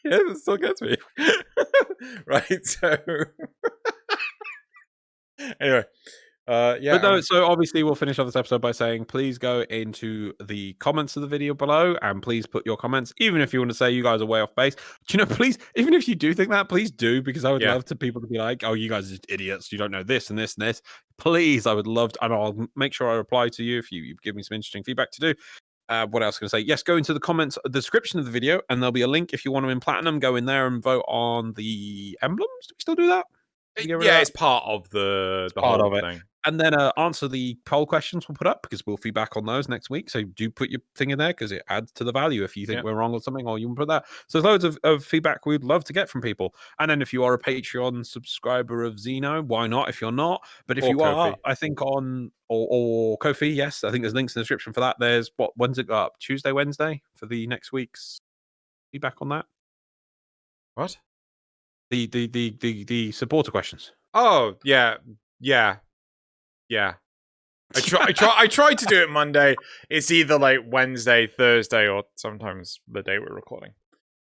Yeah, that still gets me. Right, so... Anyway. Yeah. But no, so obviously we'll finish off this episode by saying please go into the comments of the video below and please put your comments, even if you want to say you guys are way off base. Do you know, please, even if you do think that, please do, because I would love to people to be like, oh, you guys are just idiots. You don't know this and this and this. Please, I would love to, and I'll make sure I reply to you if you give me some interesting feedback to do. What else can I say? Yes, go into the comments, the description of the video, and there'll be a link if you want to win platinum. Go in there and vote on the emblems. Do we still do that? Yeah, it's part of the whole thing. And then answer the poll questions we'll put up, because we'll feedback on those next week. So do put your thing in there, because it adds to the value if you think we're wrong or something, or you can put that. So there's loads of feedback we'd love to get from people. And then if you are a Patreon subscriber of Xeno, why not if you're not? But if you are, I think on, or Ko-fi, yes, I think there's links in the description for that. There's, when's it go up? Tuesday, Wednesday for the next week's feedback on that? What? The supporter questions. Oh, yeah. I tried to do it Monday. It's either like Wednesday, Thursday, or sometimes the day we're recording.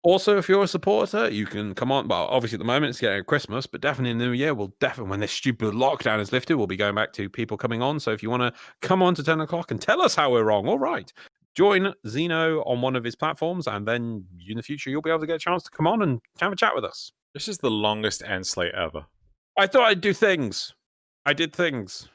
Also, if you're a supporter, you can come on. Well, obviously at the moment it's getting Christmas, but definitely in the new year, we'll definitely, when this stupid lockdown is lifted, we'll be going back to people coming on. So if you want to come on to 10 o'clock and tell us how we're wrong, all right, join Xeno on one of his platforms, and then in the future you'll be able to get a chance to come on and have a chat with us. This is the longest end slate ever. I thought I'd do things. I did things.